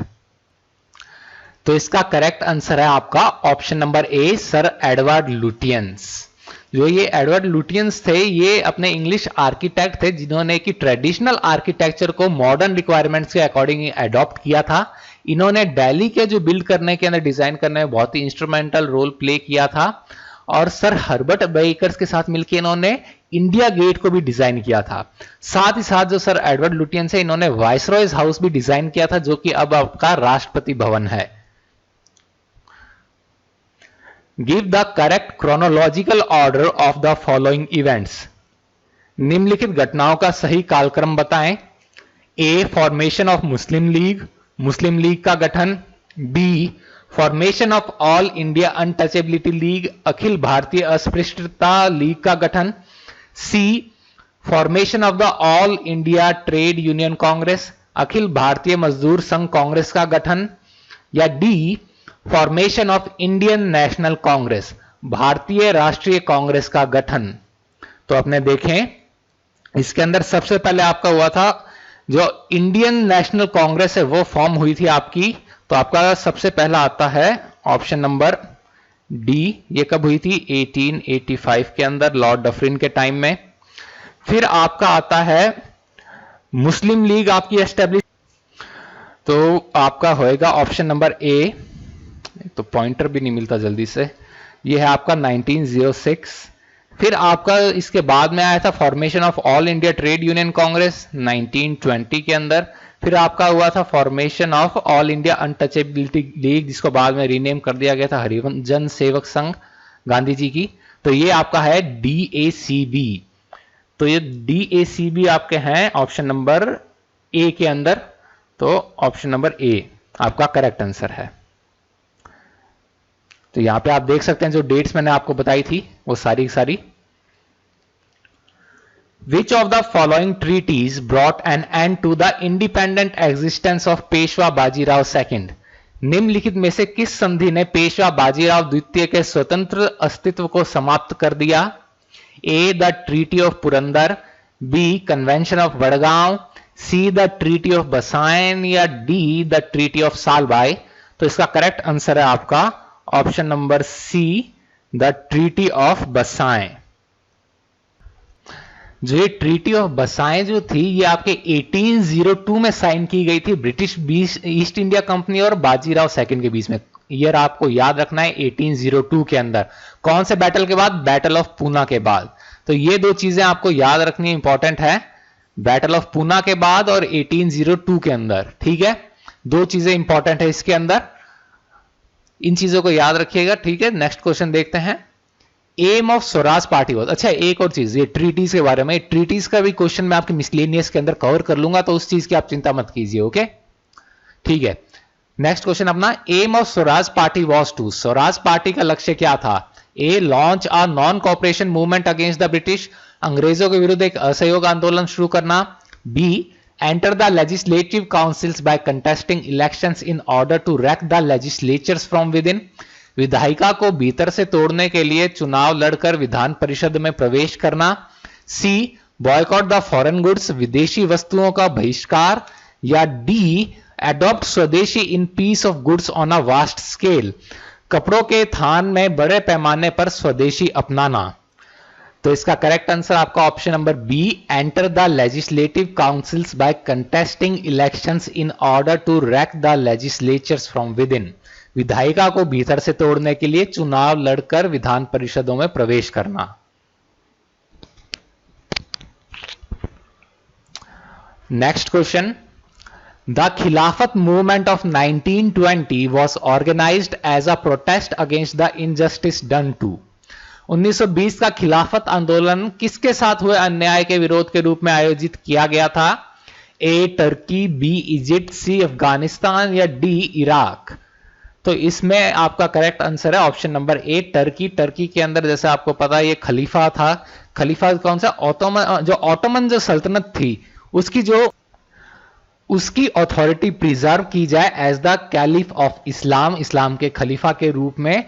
तो इसका करेक्ट आंसर है आपका ऑप्शन नंबर ए सर एडवर्ड लुटियंस। जो ये एडवर्ड लुटियंस थे, ये अपने इंग्लिश आर्किटेक्ट थे, जिन्होंने कि ट्रेडिशनल आर्किटेक्चर को मॉडर्न रिक्वायरमेंट्स के अकॉर्डिंग एडॉप्ट किया था। इन्होंने दिल्ली के जो बिल्ड करने के अंदर डिजाइन करने में बहुत ही इंस्ट्रूमेंटल रोल प्ले किया था, और सर हर्बर्ट बेकर्स के साथ मिलकर इन्होंने इंडिया गेट को भी डिजाइन किया था। साथ ही साथ जो सर एडवर्ड लुटियंस है, इन्होंने वाइसरॉयज हाउस भी डिजाइन किया था, जो कि अब आपका राष्ट्रपति भवन है। Give the correct chronological order of the following events. निम्नलिखित घटनाओं का सही कालक्रम बताएं। A formation of Muslim League, Muslim League का गठन। B formation of All India untouchability league, अखिल भारतीय अस्पृश्यता लीग का गठन। C formation of the All India Trade Union Congress, अखिल भारतीय मजदूर संघ कांग्रेस का गठन। या D formation of Indian National Congress, भारतीय राष्ट्रीय कांग्रेस का गठन। तो आपने देखें, इसके अंदर सबसे पहले आपका हुआ था जो इंडियन नेशनल कांग्रेस है वो फॉर्म हुई थी आपकी, तो आपका सबसे पहला आता है ऑप्शन नंबर डी। ये कब हुई थी? 1885 के अंदर, लॉर्ड डफरिन के टाइम में। फिर आपका आता है मुस्लिम लीग आपकी एस्टेब्लिश, तो आपका होएगा ऑप्शन नंबर ए। तो पॉइंटर भी नहीं मिलता जल्दी से, ये है आपका 1906। फिर आपका इसके बाद में आया था formation of All India Trade Union Congress 1920 के अंदर। फिर आपका हुआ था formation of All India untouchability league, जिसको बाद में रीनेम कर दिया गया था हरिजन सेवक संघ गांधी जी की। तो ये आपका है DACB। तो ये DACB आपके हैं ऑप्शन नंबर ए के अंदर, तो ऑप्शन नंबर ए आपका करेक्ट आंसर है। तो यहां पे आप देख सकते हैं जो डेट्स मैंने आपको बताई थी वो सारी की सारी। Which of the following treaties brought an end to the independent existence of Peshwa Bajirao second? निम्नलिखित में से किस संधि ने पेशवा बाजीराव द्वितीय के स्वतंत्र अस्तित्व को समाप्त कर दिया? A the treaty of Purandar, B convention of Wadgaon, C the treaty of Bassein या D the treaty of Salbai? तो इसका करेक्ट आंसर है आपका option number C, the treaty of Bassein. जो ये ट्रीटी ऑफ बसाएं जो थी ये आपके 1802 में साइन की गई थी ब्रिटिश ईस्ट इंडिया कंपनी और बाजीराव सेकंड के बीच में। ईयर आपको याद रखना है 1802 के अंदर। कौन से बैटल के बाद? बैटल ऑफ पूना के बाद। तो ये दो चीजें आपको याद रखनी इंपॉर्टेंट है, बैटल ऑफ पूना के बाद और 1802 के अंदर। ठीक है, दो चीजें इंपॉर्टेंट है इसके अंदर, इन चीजों को याद रखिएगा। ठीक है, नेक्स्ट क्वेश्चन देखते हैं। Aim of Swaraj party was, अच्छा एक और चीज, ये ट्रीटीज के बारे में, ट्रीटीज का भी क्वेश्चन मैं आपके मिसलेनियस के अंदर कवर कर लूंगा, तो उस चीज की आप चिंता मत कीजिए। ओके, ठीक है। नेक्स्ट क्वेश्चन अपना, aim of Swaraj party was to, Swaraj party का लक्ष्य क्या था? A launch a non cooperation movement against the British, अंग्रेजों के विरुद्ध एक असहयोग आंदोलन शुरू करना। B enter the legislative councils by contesting elections in order to wreck the legislatures from within, विधायिका को भीतर से तोड़ने के लिए चुनाव लड़कर विधान परिषद में प्रवेश करना। सी बॉयकॉट द फॉरेन गुड्स, विदेशी वस्तुओं का बहिष्कार। या डी एडॉप्ट स्वदेशी in peace of goods on a vast scale, कपड़ों के थान में बड़े पैमाने पर स्वदेशी अपनाना। तो इसका करेक्ट आंसर आपका option number B, enter the legislative councils by contesting elections in order to wreck the legislatures from within, विधायिका को भीतर से तोड़ने के लिए चुनाव लड़कर विधान परिषदों में प्रवेश करना। Next question, the Khilafat movement of 1920 was organised as a protest against the injustice done to, 1920 का खिलाफत आंदोलन किसके साथ हुए अन्याय के विरोध के रूप में आयोजित किया गया था? ए टर्की, बी इजिप्ट, सी अफगानिस्तान या डी इराक? तो इसमें आपका करेक्ट आंसर है ऑप्शन नंबर ए, टर्की। टर्की के अंदर जैसे आपको पता है ये खलीफा था, खलीफा कौन सा? ऑटोमन जो सल्तनत थी उसकी अथॉरिटी प्रिजर्व की जाए as the caliph of Islam, इस्लाम के खलीफा के रूप में,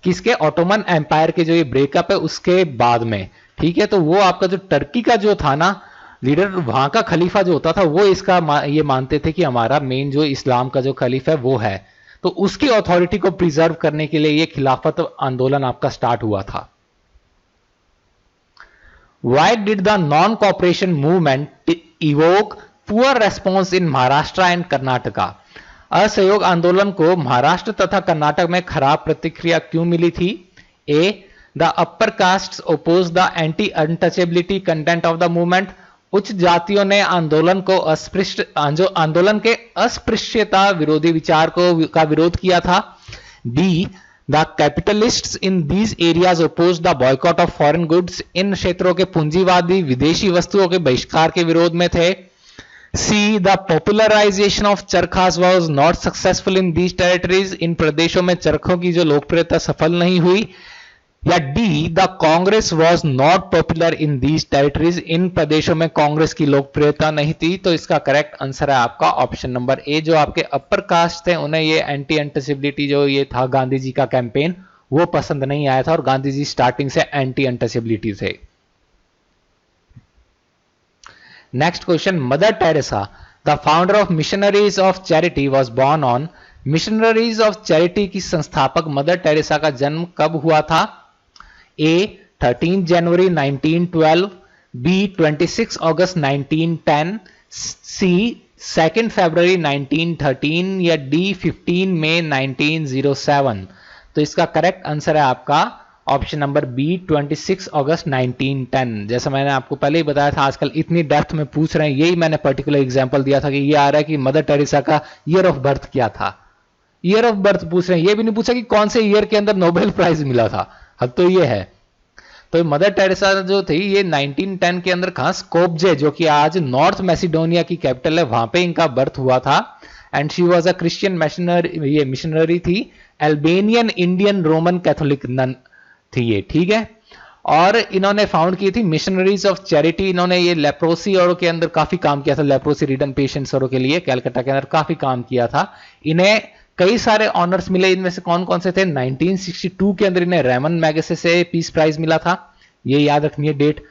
किसके? ऑटोमन एम्पायर के जो ये ब्रेकअप है उसके बाद में। ठीक है, तो वो आपका जो टर्की का जो था ना लीडर, वहां का खलीफा जो होता था वो इसका ये मानते थे कि हमारा मेन जो इस्लाम का जो खलीफा है वो है, तो उसकी अथॉरिटी को प्रिजर्व करने के लिए यह खिलाफत आंदोलन आपका स्टार्ट हुआ था। Why did the non-cooperation movement evoke poor response in Maharashtra and Karnataka? असहयोग आंदोलन को महाराष्ट्र तथा कर्नाटक में खराब प्रतिक्रिया क्यों मिली थी? A the upper castes opposed the anti-untouchability content of the movement, उच्च जातियों ने आंदोलन को आंदोलन के अस्पृश्यता विरोधी विचार का विरोध किया था। B the capitalists in these areas oppose the boycott of foreign goods, इन क्षेत्रों के पूंजीवादी विदेशी वस्तुओं के बहिष्कार के विरोध में थे। C the popularization of charkhas was not successful in these territories, इन प्रदेशों में चरखों की जो लोकप्रियता सफल नहीं हुई। या D the Congress was not popular in these territories, इन प्रदेशों में कांग्रेस की लोकप्रियता नहीं थी। तो इसका करेक्ट आंसर है आपका ऑप्शन नंबर ए, जो आपके अपर कास्ट थे उन्हें ये एंटी अनटचेबिलिटी जो ये था गांधी जी का कैंपेन वो पसंद नहीं आया था, और गांधी जी स्टार्टिंग से एंटी अनटचेबिलिटी थे। Next question, mother Teresa the founder of missionaries of charity was born on, missionaries of charity की संस्थापक मदर टेरेसा का जन्म कब हुआ था? A 13 January 1912, B 26 August 1910, C 2 फरवरी 1913 या D 15 मई 1907? तो इसका करेक्ट आंसर है आपका ऑप्शन नंबर बी 26 अगस्त 1910। जैसा मैंने आपको पहले ही बताया था, आजकल इतनी डेप्थ में पूछ रहे हैं, यही मैंने पर्टिकुलर एग्जांपल दिया था कि ये आ रहा है कि मदर टेरेसा का ईयर ऑफ बर्थ क्या था। ईयर ऑफ बर्थ पूछ रहे हैं, ये भी नहीं पूछा कि कौन से ईयर के अंदर नोबेल प्राइज मिला था। अब तो ये है, तो मदर टेरेसा जो थी ये 1910 के अंदर कहां? स्कोपजे, जो कि आज नॉर्थ मैसिडोनिया की कैपिटल है, वहां पे इनका बर्थ हुआ था। And she was a Christian missionary थी Albanian Indian Roman Catholic nun थी ये, ठीक है। और इन्होंने फाउंड की थी मिशनरीज ऑफ चैरिटी। इन्होंने ये लेप्रोसी और के अंदर काफी काम किया था, लेप्रोसी रिडन पेशेंट्स और के लिए कैलकाटा के अंदर काफी काम किया था। इन्हें कई सारे ऑनर्स मिले, इनमें से कौन कौन से थे? 1962 के अंदर इन्हें रेमन मैगसेसे से पीस प्राइज मिला था, ये याद रखनी है डेट,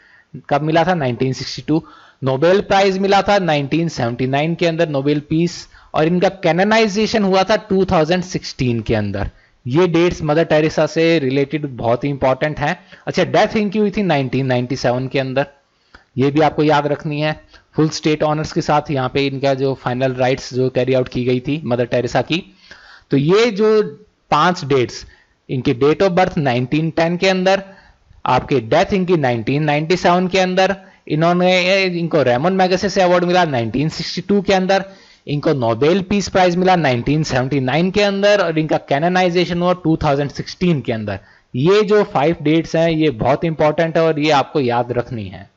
कब मिला था? 1962। नोबेल प्राइज मिला था 1979 के अंदर, नोबेल पीस। और इनका कैनोनाइजेशन हुआ था 2016 के अंदर। ये डेट्स मदर टेरेसा से रिलेटेड बहुत ही इंपॉर्टेंट हैं। अच्छा, डेथ इनकी हुई थी 1997 के अंदर, ये भी आपको याद रखनी है। फुल स्टेट ऑनर्स के साथ यहाँ पे इनका जो फाइनल राइट्स जो कैरी आउट की गई थी मदर टेरेसा की। तो ये जो 5 डेट्स, इनकी डेट ऑफ बर्थ 1910 के अंदर, आपके डेथ इनकी 1997 के अंदर, इनको रेमन मैगसेसे अवार्ड मिला 1962 के अंदर, इनको नोबेल पीस प्राइज मिला 1979 के अंदर, और इनका कैनोनाइजेशन हुआ 2016 के अंदर। ये जो 5 डेट्स हैं ये बहुत इंपॉर्टेंट है और ये आपको याद रखनी है।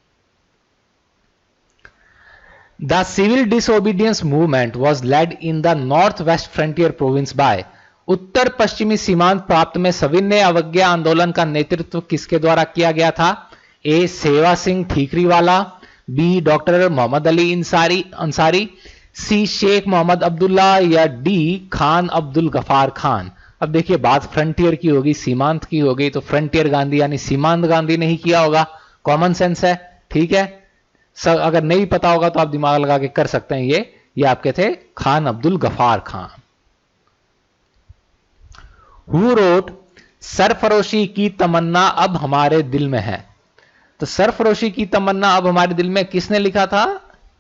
The civil disobedience movement was led in the North West Frontier Province by, उत्तर पश्चिमी सीमांत प्राप्त में सविनय अवज्ञा आंदोलन का नेतृत्व किसके द्वारा किया गया था? ए. सेवा सिंह ठीकरीवाला, बी. डॉक्टर मोहम्मद अली अंसारी, सी. शेख मोहम्मद अब्दुल्ला, या डी. खान अब्दुल गफार खान। अब देखिए बात फ्रंटियर की होगी, सीमांत की होगी, तो फ्रंटियर गांधी यानी सीमांत गांधी ने ही किया होगा, कॉमन सेंस है, ठीक है। अगर नहीं पता होगा तो आप दिमाग लगा के कर सकते हैं। ये आपके थे खान अब्दुल गफार खान। हु रोट सरफरोशी की तमन्ना अब हमारे दिल में है? तो सरफरोशी की तमन्ना अब हमारे दिल में किसने लिखा था?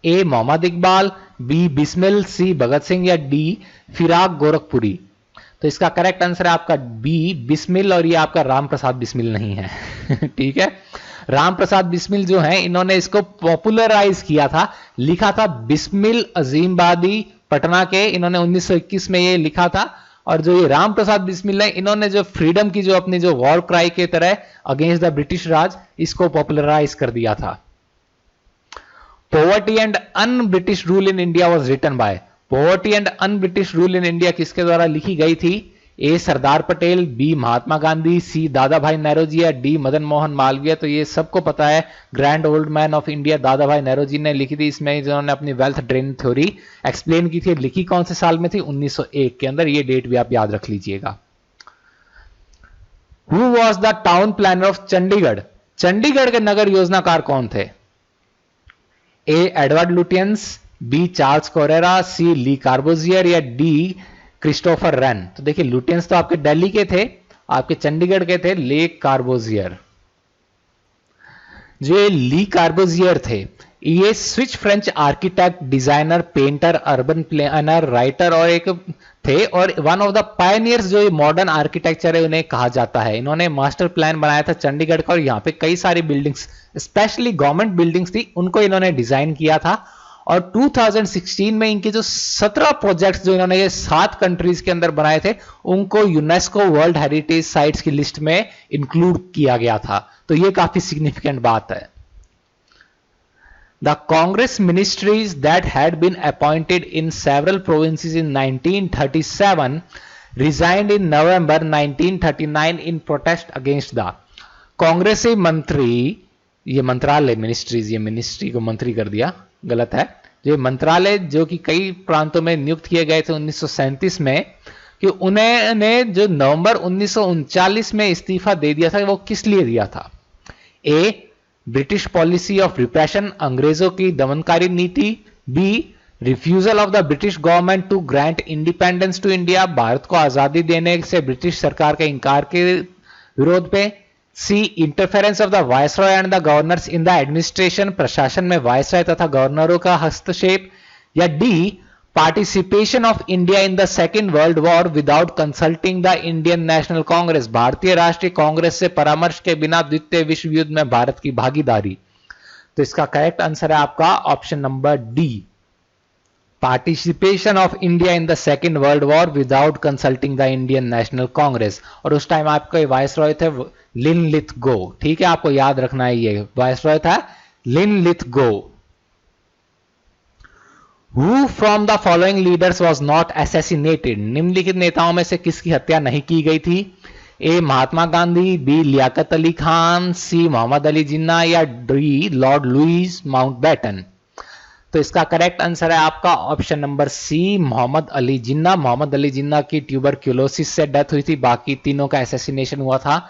ए. मोहम्मद इकबाल, बी. बिस्मिल, सी. भगत सिंह, या डी. फिराक गोरखपुरी। तो इसका करेक्ट आंसर है आपका बी. बिस्मिल, और ये आपका राम प्रसाद बिस्मिल नहीं है ठीक है। राम प्रसाद बिस्मिल जो है इन्होंने इसको पॉपुलराइज किया था, लिखा था बिस्मिल अजीमबादी पटना के, इन्होंने 1921 में ये लिखा था। और जो ये राम प्रसाद बिस्मिल है, इन्होंने जो फ्रीडम की जो अपनी जो वॉर क्राई के तरह अगेंस्ट द ब्रिटिश राज, इसको पॉपुलराइज कर दिया था। Poverty and un British rule in India was written by, poverty and un British rule in India किसके द्वारा लिखी गई थी? A. Sardar Patel, B. Mahatma Gandhi, C. Dadabhai Naoroji, या डी. मदन मोहन मालवीय। तो ये सबको पता है, grand old man of India दादा भाई नौरोजी ने लिखी थी। इसमें जिन्होंने अपनी वेल्थ ड्रेन थ्योरी एक्सप्लेन की थी, लिखी कौन से साल में थी? 1901 के अंदर। ये डेट भी आप याद रख लीजिएगा। Who was the town planner of Chandigarh? Chandigarh के नगर योजनाकार कौन थे? A. Edward Lutyens, B. Charles Correa, C. Le Corbusier, या डी. क्रिस्टोफर रैन। तो देखिए लुटियंस तो आपके दिल्ली के थे, आपके चंडीगढ़ के थे ले कार्बोजियर। जो ये ली कार्बोजियर थे, ये Swiss French architect, designer, painter, urban planner, writer और एक थे, और वन ऑफ द पायनियर्स जो ये मॉडर्न आर्किटेक्चर है उन्हें कहा जाता है। इन्होंने मास्टर प्लान बनाया था चंडीगढ़ का, और यहाँ पे कई सारी बिल्डिंग्स, स्पेशली गवर्नमेंट बिल्डिंग्स थी, उनको इन्होंने डिजाइन किया था। और 2016 में इनके जो 17 प्रोजेक्ट्स जो इन्होंने ये 7 कंट्रीज के अंदर बनाए थे, उनको यूनेस्को वर्ल्ड हेरिटेज साइट्स की लिस्ट में इंक्लूड किया गया था। तो ये काफी सिग्निफिकेंट बात है। The Congress ministries that had been appointed in several provinces in 1937 resigned in November 1939 in protest against the. कांग्रेसी मंत्री, ये मंत्रालय, मिनिस्ट्रीज, ये मिनिस्ट्री को मंत्री कर दिया, गलत है। जो मंत्रालय जो कि कई प्रांतों में नियुक्त किए गए थे 1937 में, कि उन्होंने जो नवंबर 1939 में इस्तीफा दे दिया था, वो किस लिए दिया था? A. British policy of repression, अंग्रेजों की दमनकारी नीति, B. Refusal of the British government to grant independence to India, भारत को आजादी देने से ब्रिटिश सरकार के इंकार के विरोध पे, C. Interference of the viceroy and the governors in the administration, प्रशासन में वायसरॉय तथा गवर्नरों का हस्तक्षेप, या D. Participation of India in the second world war without consulting the Indian National Congress, भारतीय राष्ट्रीय कांग्रेस से परामर्श के बिना द्वितीय विश्व युद्ध में भारत की भागीदारी। तो इसका करेक्ट आंसर है आपका option number D, participation of India in the second world war without consulting the Indian National Congress. और उस टाइम आपके वायसरॉय थे लिनलिथगो, ठीक है, आपको याद रखना है, ये वायसरॉय था Linlithgow. Who from the following leaders was not assassinated, निम्नलिखित नेताओं में से किसकी हत्या नहीं की गई थी? ए महात्मा गांधी, बी लियाकत अली खान, सी मोहम्मद अली जिन्ना या डी लॉर्ड लुईस माउंटबेटन। तो इसका करेक्ट आंसर है आपका option number C, Mohammad Ali Jinnah. Mohammad Ali Jinnah की ट्यूबरक्यूलोसिस से डेथ हुई थी, बाकी तीनों का असैसिनेशन हुआ था।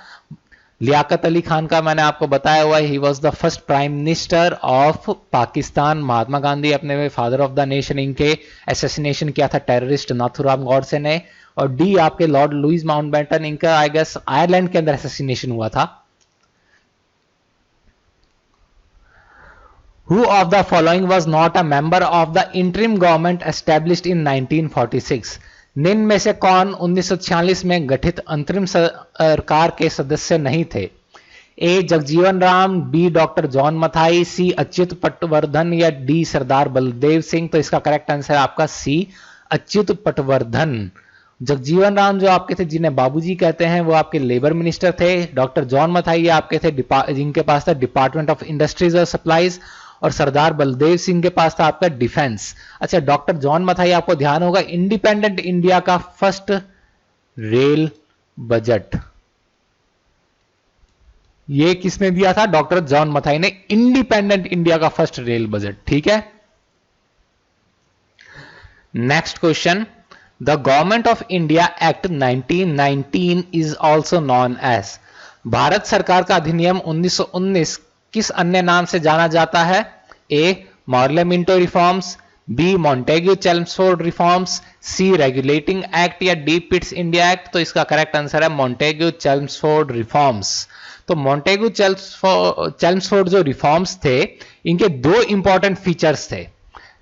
लियाकत अली खान का मैंने आपको बताया हुआ है, he was the first prime minister of Pakistan. Mahatma Gandhi अपने फादर ऑफ द नेशन, इनके असैसिनेशन किया था टेररिस्ट नाथुराम गॉडसे ने। और डी आपके लॉर्ड लुईस माउंटबेटन, इनका आई गेस आयरलैंड के अंदर असैसिनेशन हुआ था। Who of the following was not a member of the interim government established in 1946? निम्न में से कौन 1946 में गठित अंतरिम सरकार के सदस्य नहीं थे? A Jagjivan Ram, B doctor John Mathai, C Achyut Patwardhan या डी सरदार बलदेव सिंह। तो इसका करेक्ट आंसर आपका सी, अच्युत पटवर्धन। जगजीवन राम जो आपके थे, जिन्हें बाबूजी कहते हैं, वो आपके लेबर मिनिस्टर थे। डॉक्टर जॉन मथाई आपके थे जिनके पास था डिपार्टमेंट ऑफ इंडस्ट्रीज और सप्लाईज। और सरदार बलदेव सिंह के पास था आपका डिफेंस। अच्छा, डॉक्टर जॉन मथाई, आपको ध्यान होगा, इंडिपेंडेंट इंडिया का फर्स्ट रेल बजट ये किसने दिया था? डॉक्टर जॉन मथाई ने इंडिपेंडेंट इंडिया का फर्स्ट रेल बजट। ठीक है, next question. The government of India act 1919 is also known as, Bharat सरकार का अधिनियम 1919 किस अन्य नाम से जाना जाता है? A Morley Minto reforms, B Montagu Chelmsford reforms, C regulating act या डी पिट्स इंडिया एक्ट। तो इसका करेक्ट आंसर है मॉन्टेग्यू चेम्सफोर्ड रिफॉर्म्स। तो मॉन्टेग्यू चेम्सफोर्ड जो रिफॉर्म्स थे, इनके दो इंपॉर्टेंट फीचर्स थे।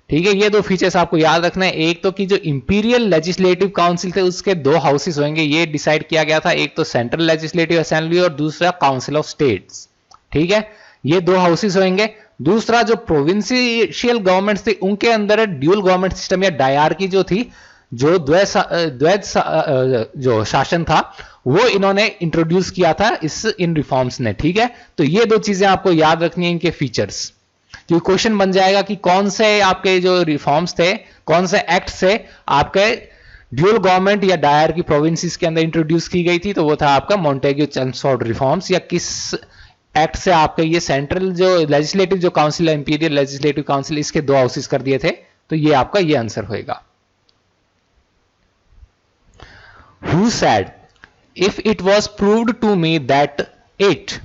ठीक है, ये दो फीचर्स आपको याद रखना है। एक तो कि जो इंपीरियल लेजिस्लेटिव काउंसिल थे, उसके दो हाउसेस होंगे, ये डिसाइड किया गया था। एक तो सेंट्रल लेजिस्लेटिव असेंबली और दूसरा काउंसिल ऑफ स्टेट्स। ठीक है, ये दो हाउसेस होंगे। दूसरा, जो प्रोविंशियल गवर्नमेंट्स थे, उनके अंदर ड्यूल गवर्नमेंट सिस्टम या डायरकी जो थी, जो द्वैध जो शासन था, वो इन्होंने इंट्रोड्यूस किया था इन रिफॉर्म्स ने। ठीक है, तो ये दो चीजें आपको याद रखनी है, इनके फीचर्स। जो क्वेश्चन बन जाएगा कि कौन से आपके जो रिफॉर्म्स थे, कौन से एक्ट से आपके ड्यूल गवर्नमेंट या डायरकी प्रोविंसेस के अंदर इंट्रोड्यूस की गई थी, तो वो था आपका मॉन्टेग्यू चेम्सफोर्ड रिफॉर्म्स। या किस एक्ट से आपके ये सेंट्रल जो लेजिस्लेटिव जो काउंसिल है, इंपीरियल लेजिस्लेटिव काउंसिल, इसके दो हाउसेस कर दिए थे। तो ये आपका ये आंसर होएगा। Who said, if it was proved to me that it,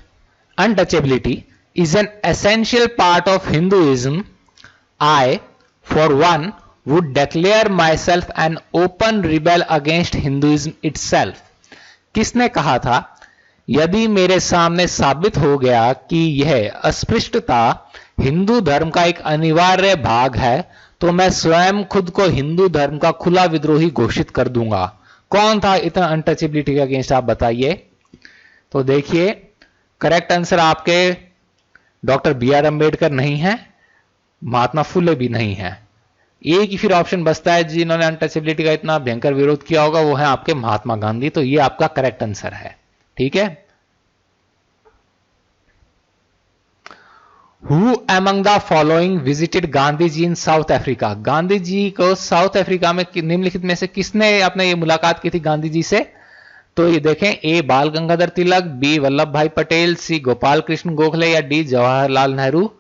untouchability, is an essential part of Hinduism, I, for one, would declare myself an open rebel against Hinduism itself. किसने कहा था, यदि मेरे सामने साबित हो गया कि यह अस्पृश्यता हिंदू धर्म का एक अनिवार्य भाग है, तो मैं स्वयं खुद को हिंदू धर्म का खुला विद्रोही घोषित कर दूंगा। कौन था इतना अनटचेबिलिटी के अगेंस्ट, आप बताइए। तो देखिए, करेक्ट आंसर आपके डॉक्टर बी आर अंबेडकर नहीं है, महात्मा फुले भी नहीं है। एक ही फिर ऑप्शन बचता है जिन्होंने अनटचेबिलिटी का इतना भयंकर विरोध किया होगा, वो है आपके महात्मा गांधी। तो ये आपका करेक्ट आंसर है। ठीक है, Who among the following visited Gandhi ji in South Africa? Gandhi ji को साउथ अफ्रीका में निम्नलिखित में से किसने अपने ये मुलाकात की थी गांधी जी से? तो ये देखें, ए बाल गंगाधर तिलक, बी वल्लभ भाई पटेल, सी गोपाल कृष्ण गोखले या डी जवाहरलाल नेहरू।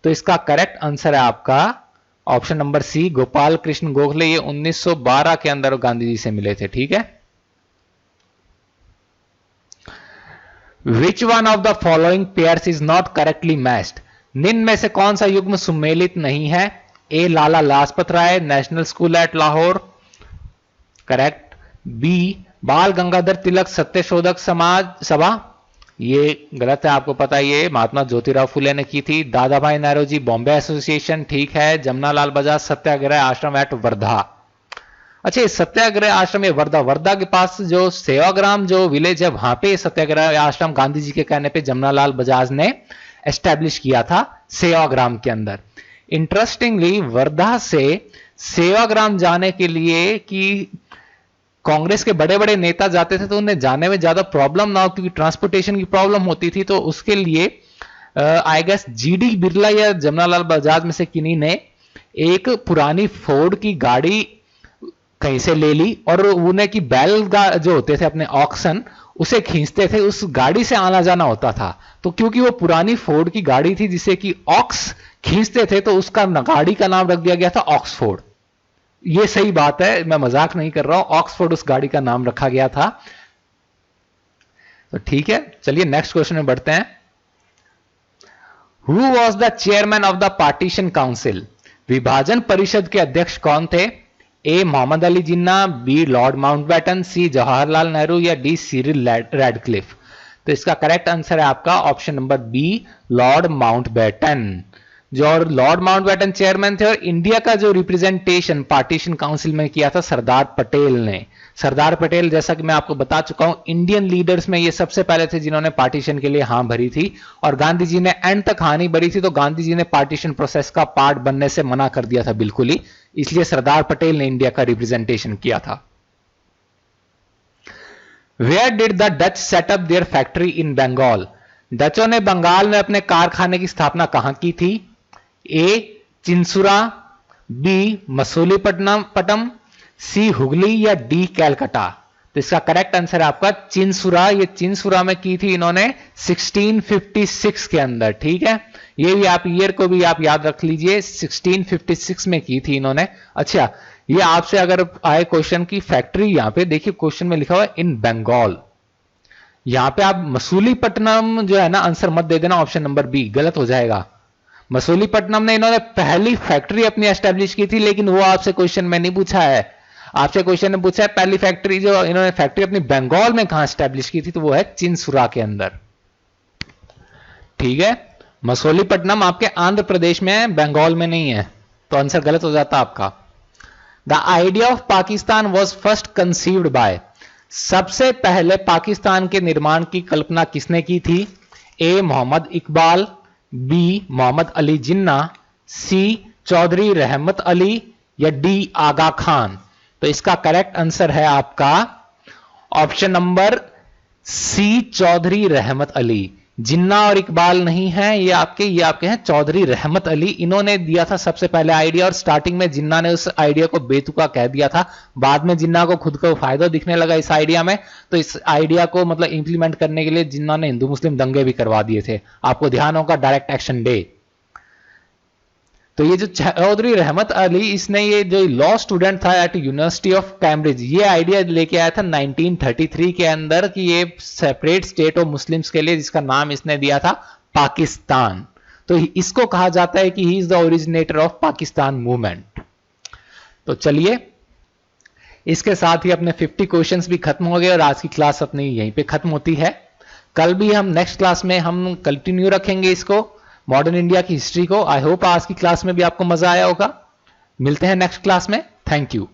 तो इसका करेक्ट आंसर है आपका option number C, Gopal Krishna Gokhale. ये 1912 के अंदर गांधी जी से मिले थे। ठीक है, which one of the following pairs is not correctly matched? निम्न में से कौन सा युग्म सुमेलित नहीं है? A Lala Lajpat Rai, national school at Lahore, correct. B Bal Gangadhar तिलक सत्यशोधक समाज सभा, ये गलत है, आपको पता है, ये महात्मा ज्योतिराव फुले ने की थी। दादा भाई नौरोजी बॉम्बे एसोसिएशन, ठीक है। जमनालाल बजाज सत्याग्रह आश्रम एट वर्धा। अच्छा, सत्याग्रह आश्रम ये वर्धा के पास जो सेवाग्राम जो विलेज है, वहां पे सत्याग्रह आश्रम गांधी जी के कहने पे जमनालाल बजाज ने एस्टैब्लिश किया था, सेवाग्राम के अंदर। इंटरेस्टिंगली वर्धा से सेवाग्राम जाने के लिए कि कांग्रेस के बड़े बड़े नेता जाते थे, तो उन्हें जाने में ज्यादा प्रॉब्लम ना हो, क्योंकि ट्रांसपोर्टेशन की प्रॉब्लम होती थी। तो उसके लिए आई गेस जीडी बिरला या जमनालाल बजाज में से किन्हीं ने एक पुरानी फोर्ड की गाड़ी कहीं से ले ली और उन्हें की बैल जो होते थे अपने ऑक्सन उसे खींचते थे, उस गाड़ी से आना जाना होता था। तो क्योंकि वो पुरानी फोर्ड की गाड़ी थी जिसे कि ऑक्स खींचते थे, तो उसका गाड़ी का नाम रख दिया गया था ऑक्सफोर्ड। ये सही बात है, मैं मजाक नहीं कर रहा हूं, ऑक्सफोर्ड उस गाड़ी का नाम रखा गया था। तो ठीक है, चलिए नेक्स्ट क्वेश्चन में बढ़ते हैं। Who was the chairman of the partition council? विभाजन परिषद के अध्यक्ष कौन थे? ए मोहम्मद अली जिन्ना, बी लॉर्ड माउंटबेटन, सी जवाहरलाल नेहरू या डी सिरिल रैडक्लिफ? तो इसका करेक्ट आंसर है आपका option number B, Lord Mountbatten. जो और लॉर्ड माउंटबेटन चेयरमैन थे, और इंडिया का जो रिप्रेजेंटेशन पार्टीशन काउंसिल में किया था सरदार पटेल ने। सरदार पटेल, जैसा कि मैं आपको बता चुका हूं, इंडियन लीडर्स में ये सबसे पहले थे जिन्होंने पार्टीशन के लिए हां भरी थी, और गांधी जी ने एंड तक हां नहीं भरी थी, तो गांधी जी ने पार्टीशन प्रोसेस का पार्ट बनने से मना कर दिया था बिल्कुल ही, इसलिए सरदार पटेल ने इंडिया का रिप्रेजेंटेशन किया था। Where did the Dutch set up their factory in Bengal? डचों ने बंगाल में अपने कारखाने की स्थापना कहां की थी? ए चिंसुरा, बी मसूलीपट्टनम, सी हुगली या डी कैलकाटा? तो इसका करेक्ट आंसर है आपका चिंसुरा। ये चिंसुरा में की थी इन्होंने 1656 के अंदर, ठीक है। ये भी आप ईयर को भी आप याद रख लीजिए, 1656 में की थी इन्होंने। अच्छा, ये आपसे अगर आए क्वेश्चन की फैक्ट्री, यहां पे देखिए क्वेश्चन में लिखा हुआ है इन बंगाल, यहां पे आप मसूलीपट्टनम जो है ना, आंसर मत दे देना, ऑप्शन नंबर बी गलत हो जाएगा। मसूलीपट्टनम ने इन्होंने पहली फैक्ट्री अपनी एस्टेब्लिश की थी, लेकिन वो आपसे क्वेश्चन में नहीं पूछा है। आपसे क्वेश्चन में पूछा है पहली फैक्ट्री जो इन्होंने फैक्ट्री अपनी बंगाल में कहां एस्टेब्लिश की थी, तो वो है चिंसुरा के अंदर, ठीक है। मसूलीपट्टनम आपके आंध्र प्रदेश में है, बंगाल में नहीं है, तो आंसर गलत हो जाता आपका। The idea of Pakistan was first conceived bye? सबसे पहले पाकिस्तान के निर्माण की कल्पना किसने की थी? ए मोहम्मद इकबाल, बी मोहम्मद अली जिन्ना, सी चौधरी रहमत अली या डी आगा खान? तो इसका करेक्ट आंसर है आपका ऑप्शन नंबर सी, चौधरी रहमत अली। जिन्ना और इकबाल नहीं है, ये आपके हैं चौधरी रहमत अली। इन्होंने दिया था सबसे पहले आइडिया, और स्टार्टिंग में जिन्ना ने उस आइडिया को बेतुका कह दिया था। बाद में जिन्ना को खुद को फायदा दिखने लगा इस आइडिया में, तो इस आइडिया को मतलब इंप्लीमेंट करने के लिए जिन्ना ने हिंदू मुस्लिम दंगे भी करवा दिए थे। आपको ध्यान होगा डायरेक्ट एक्शन डे। तो ये जो चौधरी रहमत अली, इसने ये जो लॉ स्टूडेंट था एट यूनिवर्सिटी ऑफ कैम्ब्रिज, ये आइडिया लेके आया था 1933 के अंदर कि ये सेपरेट स्टेट ऑफ मुस्लिम्स के लिए, जिसका नाम इसने दिया था पाकिस्तान। तो इसको कहा जाता है कि he is the originator of Pakistan movement. तो चलिए, इसके साथ ही अपने 50 क्वेश्चंस भी खत्म हो गए और आज की क्लास अपनी यहीं पे खत्म होती है। कल भी हम नेक्स्ट क्लास में हम कंटिन्यू रखेंगे इसको, मॉडर्न इंडिया की हिस्ट्री को। आई होप आज की क्लास में भी आपको मजा आया होगा। मिलते हैं नेक्स्ट क्लास में। Thank you.